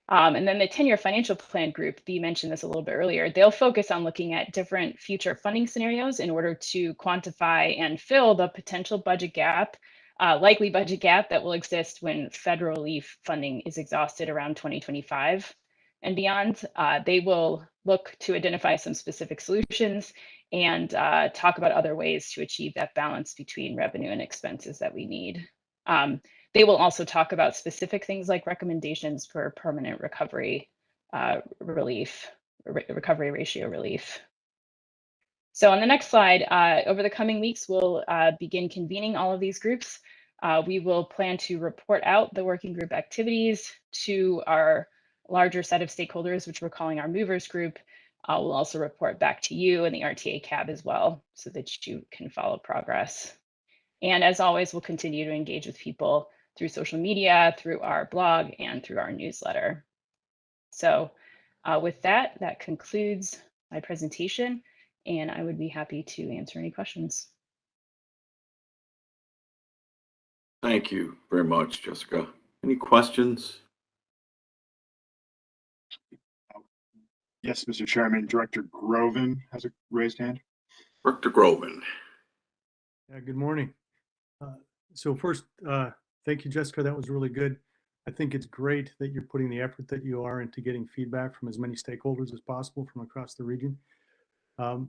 And then the 10-year financial plan group, Bea mentioned this a little bit earlier, they'll focus on looking at different future funding scenarios in order to quantify and fill the potential budget gap, likely budget gap that will exist when federal relief funding is exhausted around 2025 and beyond. They will look to identify some specific solutions and talk about other ways to achieve that balance between revenue and expenses that we need. They will also talk about specific things like recommendations for permanent recovery recovery ratio relief. So on the next slide, over the coming weeks, we'll begin convening all of these groups. We will plan to report out the working group activities to our larger set of stakeholders, which we're calling our movers group. We'll also report back to you and the RTA CAB as well, so that you can follow progress. And as always, we'll continue to engage with people through social media, through our blog, and through our newsletter. So with that, that concludes my presentation, and I would be happy to answer any questions. Thank you very much, Jessica. Any questions? Yes, Mr. Chairman, Director Groven has a raised hand. Director Groven. Good morning. So first, thank you, Jessica. That was really good. I think it's great that you're putting the effort that you are into getting feedback from as many stakeholders as possible from across the region.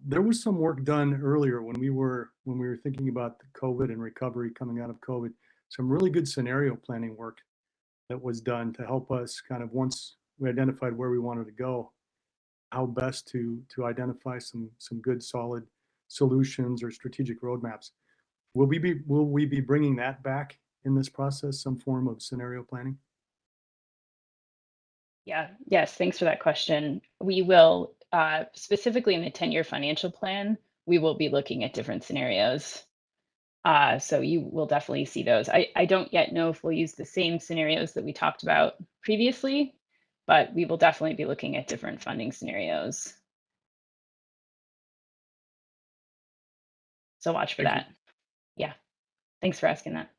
There was some work done earlier when we were thinking about the COVID and recovery coming out of COVID. Some really good scenario planning work that was done to help us kind of, once we identified where we wanted to go, how best to identify some good solid solutions or strategic roadmaps. Will we be bringing that back in this process, some form of scenario planning? Yes, thanks for that question. We will, specifically in the 10-year financial plan, we will be looking at different scenarios. So you will definitely see those. I don't yet know if we'll use the same scenarios that we talked about previously, but we will definitely be looking at different funding scenarios. So watch for that. Yeah, thanks for asking that.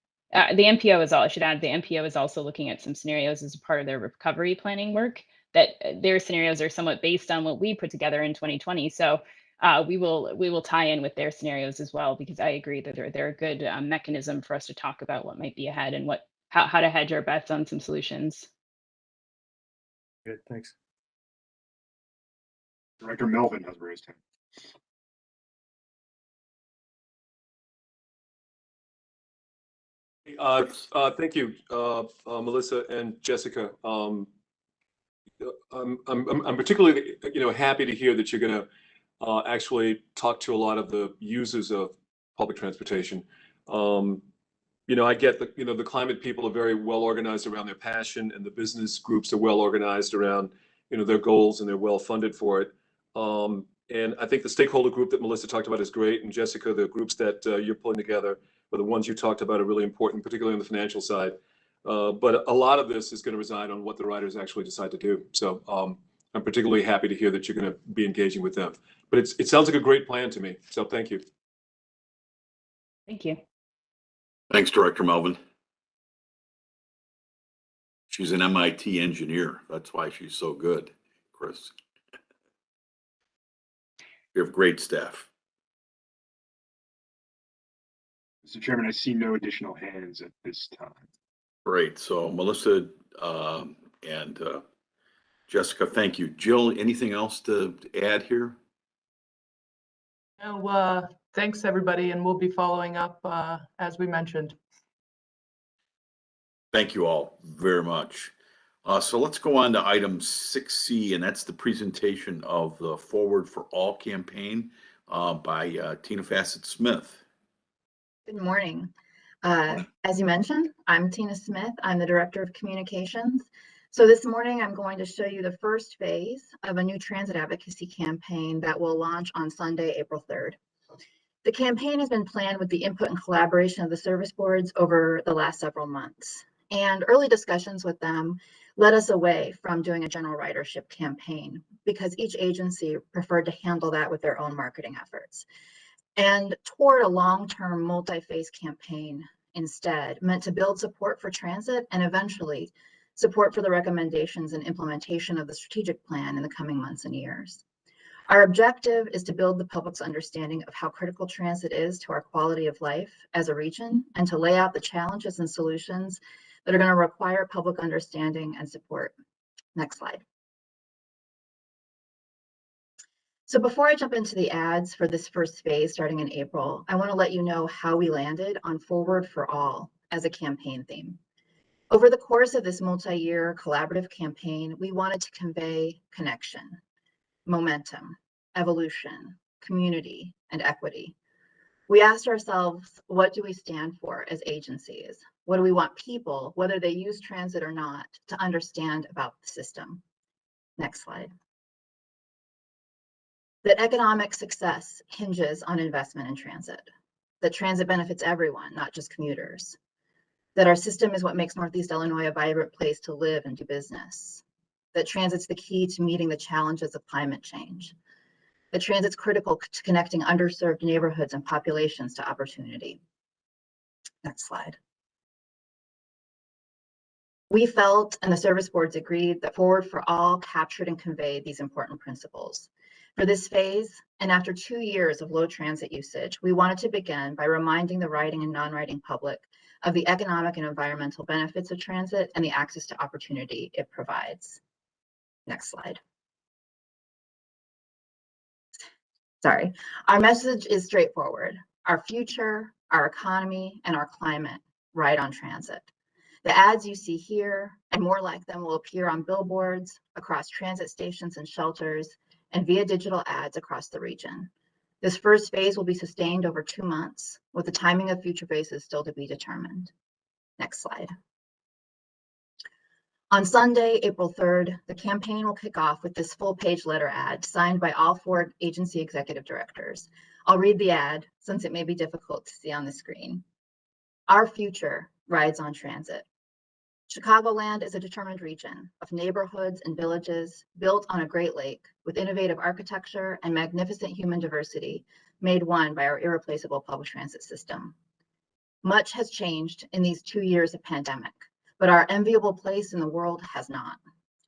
The MPO is all, I should add, the MPO is also looking at some scenarios as a part of their recovery planning work, that their scenarios are somewhat based on what we put together in 2020. So we will tie in with their scenarios as well, because I agree that they're a good mechanism for us to talk about what might be ahead and how to hedge our bets on some solutions. Good, thanks. Director Melvin has raised hand. Thank you, Melissa and Jessica. I'm particularly, happy to hear that you're going to actually talk to a lot of the users of public transportation. I get that, the climate people are very well organized around their passion, and the business groups are well organized around, their goals, and they're well funded for it. And I think the stakeholder group that Melissa talked about is great. And Jessica, the groups that you're pulling together, but the ones you talked about are really important, particularly on the financial side. But a lot of this is going to reside on what the riders actually decide to do. So I'm particularly happy to hear that you're going to be engaging with them. But it sounds like a great plan to me. So thank you. Thank you. Thanks, Director Melvin. She's an MIT engineer. That's why she's so good, Chris. You have great staff. Mr. Chairman, I see no additional hands at this time. Great. So Melissa and Jessica, thank you. Jill, anything else to add here? No, thanks everybody, and we'll be following up as we mentioned. Thank you all very much. So let's go on to item 6C, and that's the presentation of the Forward for All campaign by Tina Fassett-Smith. Good morning. As you mentioned, I'm Tina Smith. I'm the Director of Communications. So this morning, I'm going to show you the first phase of a new transit advocacy campaign that will launch on Sunday, April 3rd. The campaign has been planned with the input and collaboration of the service boards over the last several months. And early discussions with them led us away from doing a general ridership campaign, because each agency preferred to handle that with their own marketing efforts. And toward a long-term multi-phase campaign instead, meant to build support for transit and eventually support for the recommendations and implementation of the strategic plan in the coming months and years. Our objective is to build the public's understanding of how critical transit is to our quality of life as a region, and to lay out the challenges and solutions that are going to require public understanding and support. Next slide. So before I jump into the ads for this first phase starting in April, I want to let you know how we landed on Forward for All as a campaign theme. Over the course of this multi-year collaborative campaign, we wanted to convey connection, momentum, evolution, community, and equity. We asked ourselves, what do we stand for as agencies? What do we want people, whether they use transit or not, to understand about the system? Next slide. That economic success hinges on investment in transit, that transit benefits everyone, not just commuters, that our system is what makes Northeast Illinois a vibrant place to live and do business, that transit's the key to meeting the challenges of climate change, that transit's critical to connecting underserved neighborhoods and populations to opportunity. Next slide. We felt, and the service boards agreed, that Forward for All captured and conveyed these important principles. For this phase, and after 2 years of low transit usage, we wanted to begin by reminding the riding and non-riding public of the economic and environmental benefits of transit and the access to opportunity it provides. Next slide. Sorry. Our message is straightforward. Our future, our economy, and our climate ride on transit. The ads you see here and more like them will appear on billboards, across transit stations and shelters, and via digital ads across the region. This first phase will be sustained over 2 months, with the timing of future phases still to be determined. Next slide. On Sunday, April 3rd, the campaign will kick off with this full-page letter ad signed by all 4 agency executive directors. I'll read the ad since it may be difficult to see on the screen. Our future rides on transit. Chicagoland is a determined region of neighborhoods and villages built on a Great Lake with innovative architecture and magnificent human diversity made one by our irreplaceable public transit system. Much has changed in these 2 years of pandemic, but our enviable place in the world has not.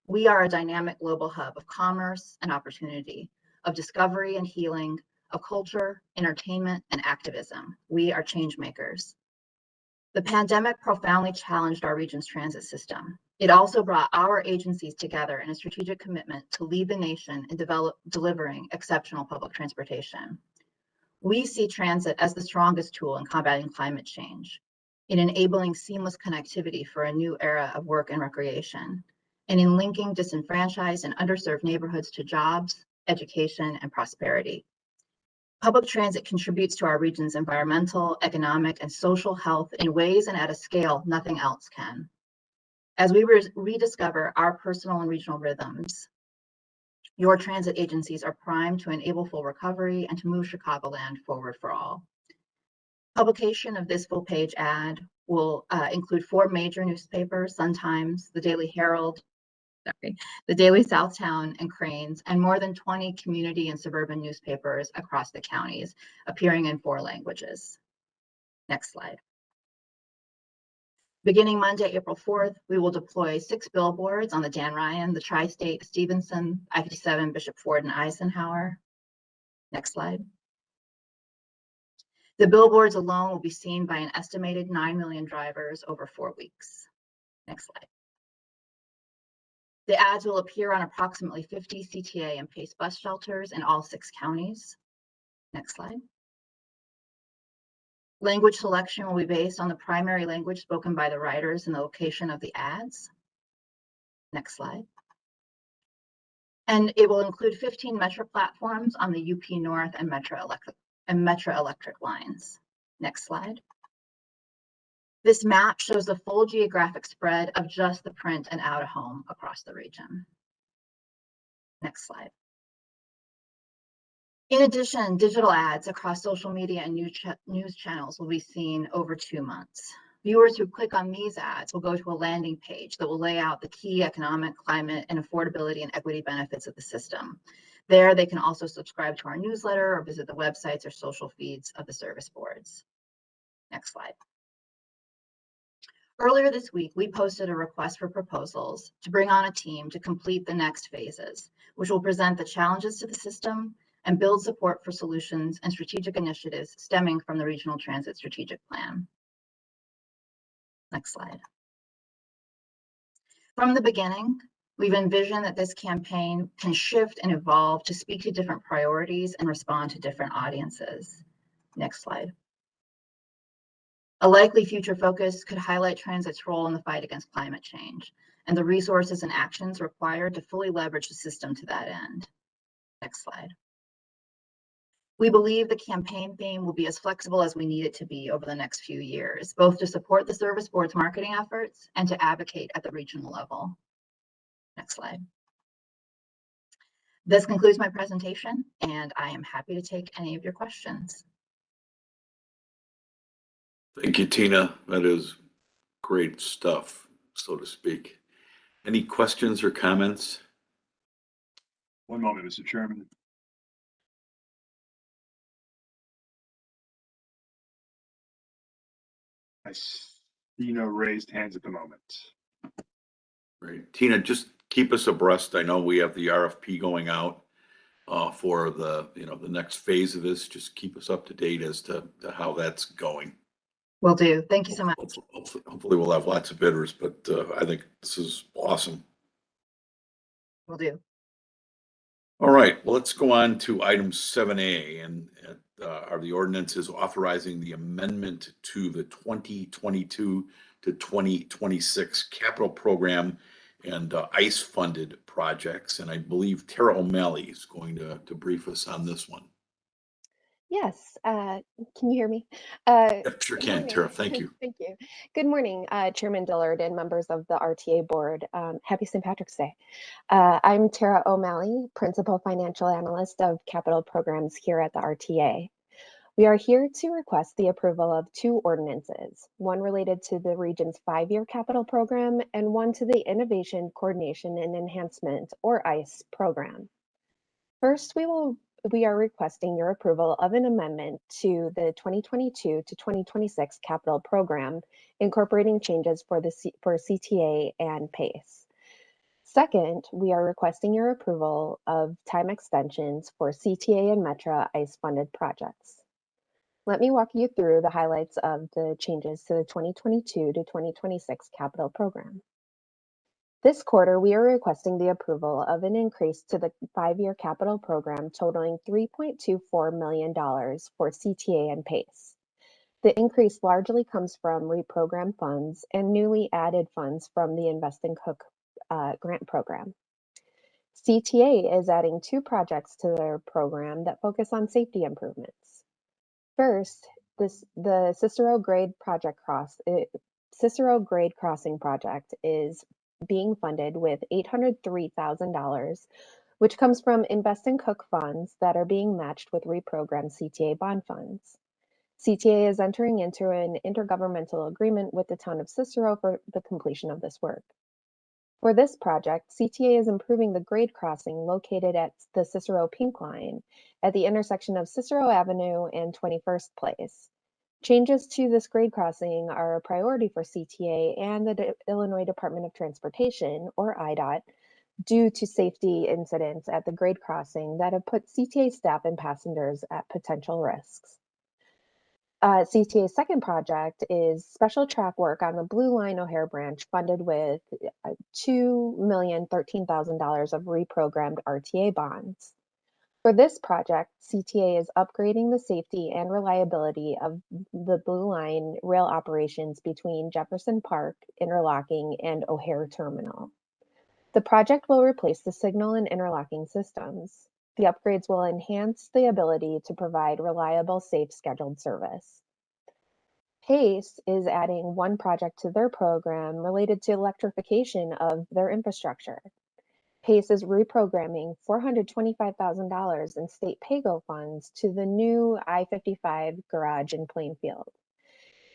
We are a dynamic global hub of commerce and opportunity, of discovery and healing, of culture, entertainment, and activism. We are change makers. The pandemic profoundly challenged our region's transit system. It also brought our agencies together in a strategic commitment to lead the nation in delivering exceptional public transportation. We see transit as the strongest tool in combating climate change, in enabling seamless connectivity for a new era of work and recreation, and in linking disenfranchised and underserved neighborhoods to jobs, education, and prosperity. Public transit contributes to our region's environmental, economic, and social health in ways and at a scale nothing else can. As we rediscover our personal and regional rhythms, your transit agencies are primed to enable full recovery and to move Chicagoland forward for all. Publication of this full-page ad will include 4 major newspapers, Sun-Times, the Daily Herald, the Daily Southtown, and Cranes, and more than 20 community and suburban newspapers across the counties, appearing in 4 languages. Next slide. Beginning Monday, April 4th, we will deploy 6 billboards on the Dan Ryan, the Tri-State, Stevenson, I-57, Bishop Ford, and Eisenhower. Next slide. The billboards alone will be seen by an estimated 9 million drivers over 4 weeks. Next slide. The ads will appear on approximately 50 CTA and PACE bus shelters in all 6 counties. Next slide. Language selection will be based on the primary language spoken by the riders and the location of the ads. Next slide. And it will include 15 Metro platforms on the UP North and Metro Electric lines. Next slide. This map shows the full geographic spread of just the print and out of home across the region. Next slide. In addition, digital ads across social media and news channels will be seen over 2 months. Viewers who click on these ads will go to a landing page that will lay out the key economic, climate, and affordability and equity benefits of the system. There, they can also subscribe to our newsletter or visit the websites or social feeds of the service boards. Next slide. Earlier this week, we posted a request for proposals to bring on a team to complete the next phases, which will present the challenges to the system and build support for solutions and strategic initiatives stemming from the Regional Transit Strategic Plan. Next slide. From the beginning, We've envisioned that this campaign can shift and evolve to speak to different priorities and respond to different audiences. Next slide. A likely future focus could highlight transit's role in the fight against climate change and the resources and actions required to fully leverage the system to that end. Next slide. We believe the campaign theme will be as flexible as we need it to be over the next few years, both to support the service board's marketing efforts and to advocate at the regional level. Next slide. This concludes my presentation, and I am happy to take any of your questions. Thank you, Tina. That is great stuff, so to speak. Any questions or comments? One moment, Mr. Chairman. I see no raised hands at the moment. Great. Tina, just keep us abreast. I know we have the RFP going out for the next phase of this. Just keep us up to date as to how that's going. Will do. Thank you so much. Hopefully we'll have lots of bidders, but I think this is awesome. Will do. All right, well, let's go on to item 7A, and are the ordinances authorizing the amendment to the 2022 to 2026 capital program and ICE funded projects. And I believe Tara O'Malley is going to brief us on this one. Yes, can you hear me? Yep, sure Good can, morning. Tara, thank you. Thank you. Good morning, Chairman Dillard and members of the RTA board. Happy St. Patrick's Day. I'm Tara O'Malley, Principal Financial Analyst of Capital Programs here at the RTA. We are here to request the approval of two ordinances, one related to the region's 5-year capital program and one to the Innovation, Coordination, and Enhancement, or ICE program. First, we are requesting your approval of an amendment to the 2022 to 2026 capital program, incorporating changes for CTA and PACE. Second, we are requesting your approval of time extensions for CTA and Metra ICE funded projects. Let me walk you through the highlights of the changes to the 2022 to 2026 capital program. This quarter, we are requesting the approval of an increase to the 5-year capital program totaling $3.24 million for CTA and PACE. The increase largely comes from reprogrammed funds and newly added funds from the Invest and Cook grant program. CTA is adding 2 projects to their program that focus on safety improvements. First, the Cicero grade crossing project is being funded with $803,000, which comes from Invest and Cook funds that are being matched with reprogrammed CTA bond funds. CTA is entering into an intergovernmental agreement with the town of Cicero for the completion of this work. For this project, CTA is improving the grade crossing located at the Cicero Pink Line at the intersection of Cicero Avenue and 21st Place. Changes to this grade crossing are a priority for CTA and the Illinois Department of Transportation, or IDOT, due to safety incidents at the grade crossing that have put CTA staff and passengers at potential risks. CTA's second project is special track work on the Blue Line O'Hare branch funded with $2,013,000 of reprogrammed RTA bonds. For this project, CTA is upgrading the safety and reliability of the Blue Line rail operations between Jefferson Park, Interlocking, and O'Hare Terminal. The project will replace the signal and interlocking systems. The upgrades will enhance the ability to provide reliable, safe, scheduled service. PACE is adding 1 project to their program related to electrification of their infrastructure. PACE is reprogramming $425,000 in state PAYGO funds to the new I-55 garage in Plainfield.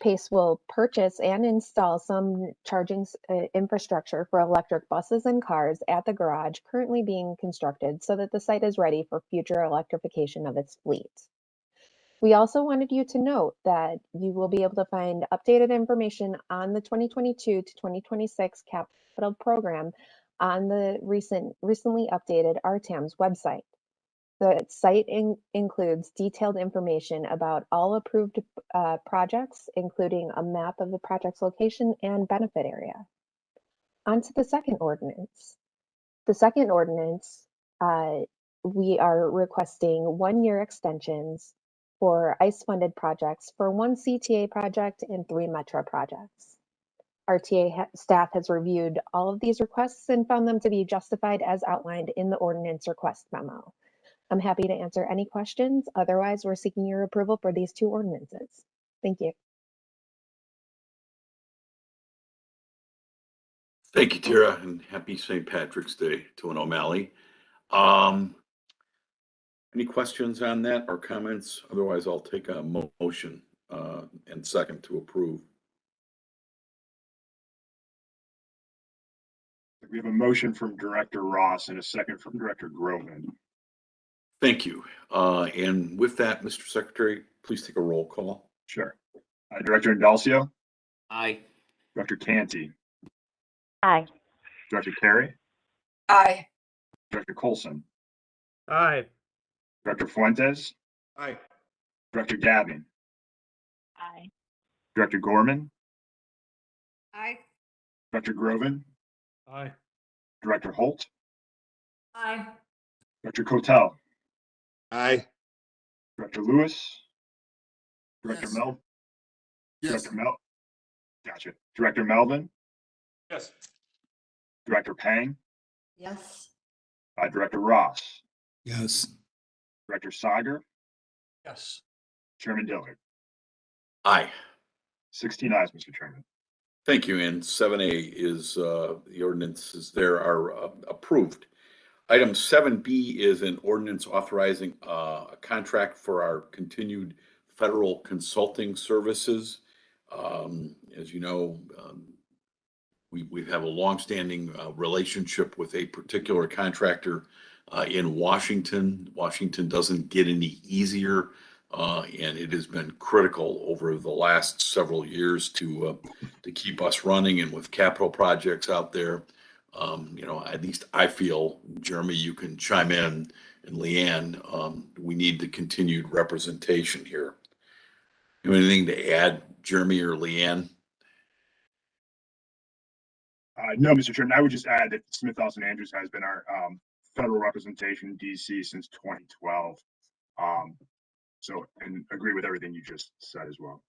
PACE will purchase and install some charging infrastructure for electric buses and cars at the garage currently being constructed so that the site is ready for future electrification of its fleet. We also wanted you to note that you will be able to find updated information on the 2022 to 2026 capital program on the recently updated RTAM's website. The site includes detailed information about all approved projects, including a map of the project's location and benefit area. On to the second ordinance. The second ordinance, we are requesting 1-year extensions for ICE-funded projects for 1 CTA project and 3 Metro projects. RTA staff has reviewed all of these requests and found them to be justified as outlined in the ordinance request memo. I'm happy to answer any questions. Otherwise, we're seeking your approval for these 2 ordinances. Thank you. Thank you, Tara, and happy St. Patrick's Day to an O'Malley. Any questions on that or comments? Otherwise, I'll take a motion and second to approve. We have a motion from Director Ross and a second from Director Groveman. Thank you. And with that, Mr. Secretary, please take a roll call. Sure. Director Indalcio? Aye. Director Canty? Aye. Director Carey? Aye. Director Colson? Aye. Director Fuentes? Aye. Director Gavin? Aye. Director Gorman? Aye. Director Groven? Aye. Director Holt? Aye. Director Cotel? Aye. Director Lewis? Director Yes. Mel? Yes. Gotcha. Director Melvin? Yes. Director Pang? Yes. Director Ross? Yes. Director Sager? Yes. Chairman Dillard? Aye. 16 ayes, Mr. Chairman. Thank you. And 7A is the ordinances there are approved. Item 7B is an ordinance authorizing a contract for our continued federal consulting services. As you know, we have a longstanding relationship with a particular contractor in Washington. Washington doesn't get any easier, and it has been critical over the last several years to keep us running and with capital projects out there. At least I feel, Jeremy, you can chime in, and Leanne, we need the continued representation here. You have anything to add, Jeremy or Leanne? No, Mr. Chairman, I would just add that Smith Austin Andrews has been our federal representation in DC since 2012. And agree with everything you just said as well.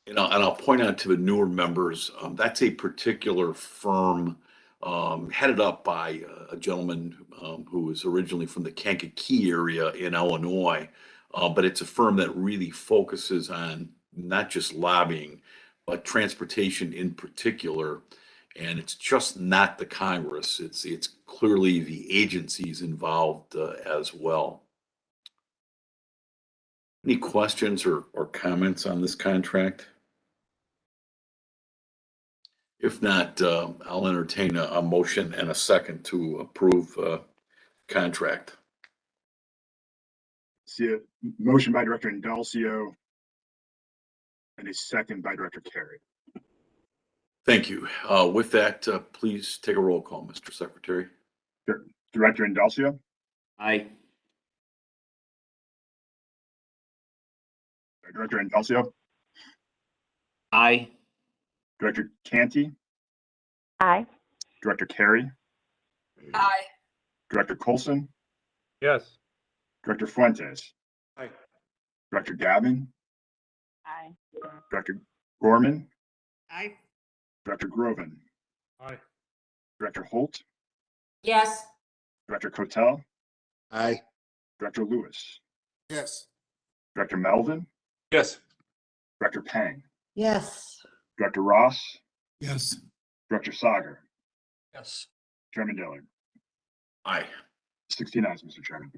And I'll point out to the newer members, that's a particular firm headed up by a gentleman who was originally from the Kankakee area in Illinois. But it's a firm that really focuses on not just lobbying, but transportation in particular. And it's just not the Congress. It's clearly the agencies involved as well. Any questions or comments on this contract? If not, I'll entertain a motion and a second to approve contract. See a motion by Director Indalcio and a second by Director Carey. Thank you. With that, please take a roll call, Mr. Secretary. Director Indalcio? Aye. Director Indalcio? Aye. Director Canty? Aye. Director Carey? Aye. Director Colson? Yes. Director Fuentes? Aye. Director Gavin? Aye. Director Gorman? Aye. Director Groven? Aye. Director Holt? Yes. Director Cotel? Aye. Director Lewis? Yes. Director Melvin? Yes. Director Pang? Yes. Director Ross? Yes. Director Sager? Yes. Chairman Dillard? Aye. 16 ayes, Mr. Chairman.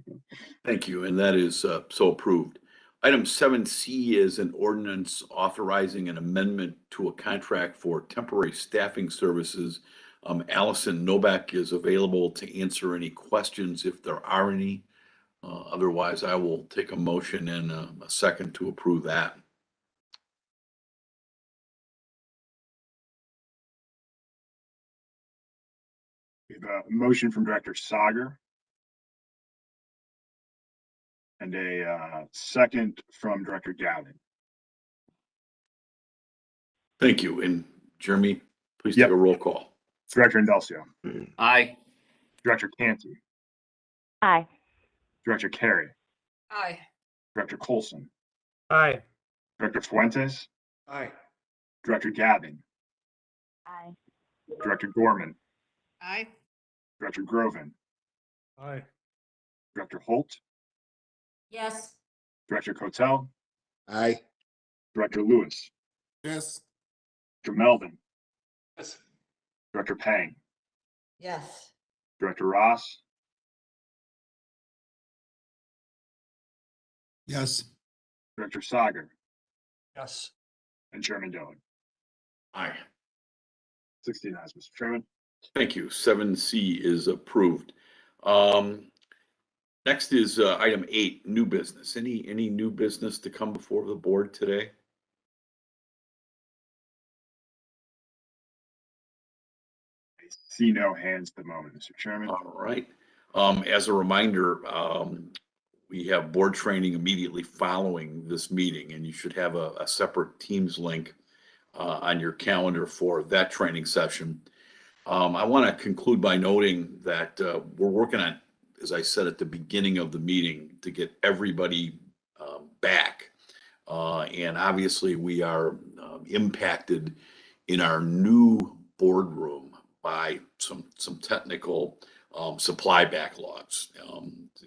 Thank you, and that is so approved. Item 7C is an ordinance authorizing an amendment to a contract for temporary staffing services. Allison Novak is available to answer any questions if there are any. Otherwise, I will take a motion and a second to approve that. We have a motion from Director Sager and a second from Director Gavin. Thank you. And Jeremy, please Yep. take a roll call. Director Indalcio? Aye. Director Canty, Aye. Director Carey, Aye. Director Colson, Aye. Director Fuentes, Aye. Director Gavin, Aye. Director Gorman, Aye. Director Groven, Aye. Director Holt, Yes. Director Cotel, Aye. Director Lewis, Yes. Director Melvin, Yes. Director Pang, Yes. Director Ross, Yes. Director Sager, Yes. and Chairman Dillard. Aye. 16 ayes, Mr. Chairman. Thank you. 7C is approved. Next is item 8, new business. Any new business to come before the board today? I see no hands at the moment, Mr. Chairman. All right. As a reminder, we have board training immediately following this meeting, and you should have a separate Teams link on your calendar for that training session. I want to conclude by noting that we're working on, as I said at the beginning of the meeting, to get everybody back. And obviously, we are impacted in our new boardroom by some technical supply backlogs.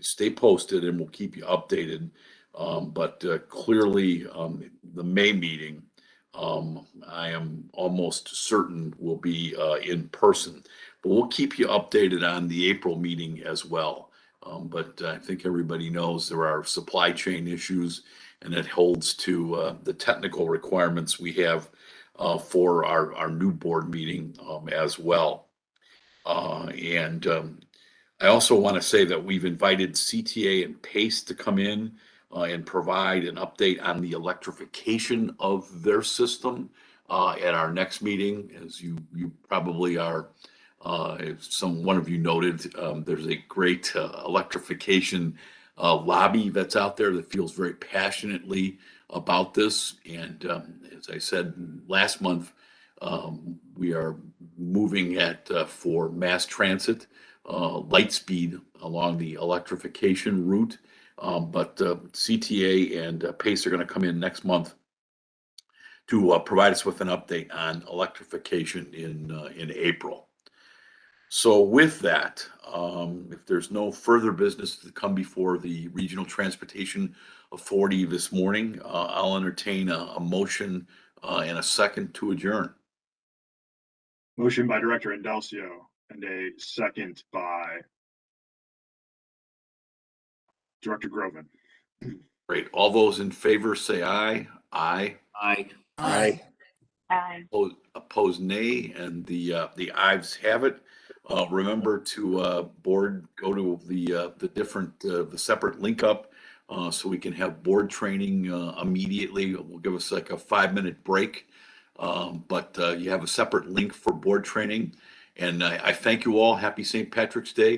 Stay posted and we'll keep you updated. But clearly, the May meeting, I am almost certain will be in person. But we'll keep you updated on the April meeting as well. But I think everybody knows there are supply chain issues, and it holds to the technical requirements we have for our new board meeting as well. And I also want to say that we've invited CTA and PACE to come in and provide an update on the electrification of their system at our next meeting. As you probably are, one of you noted, there's a great electrification lobby that's out there that feels very passionately about this. And as I said last month, we are moving for mass transit, light speed along the electrification route. But CTA and PACE are going to come in next month to provide us with an update on electrification in April. So with that, if there's no further business to come before the Regional Transportation Authority this morning, I'll entertain a motion and a second to adjourn. Motion by Director Indelcio and a second by Director Groven. Great. All those in favor say aye. Aye. Aye. Aye. Aye. Opposed nay, and the ayes have it. Remember to go to the separate link up so we can have board training immediately. We'll give us like a 5-minute break, but you have a separate link for board training. And I thank you all. Happy St. Patrick's Day.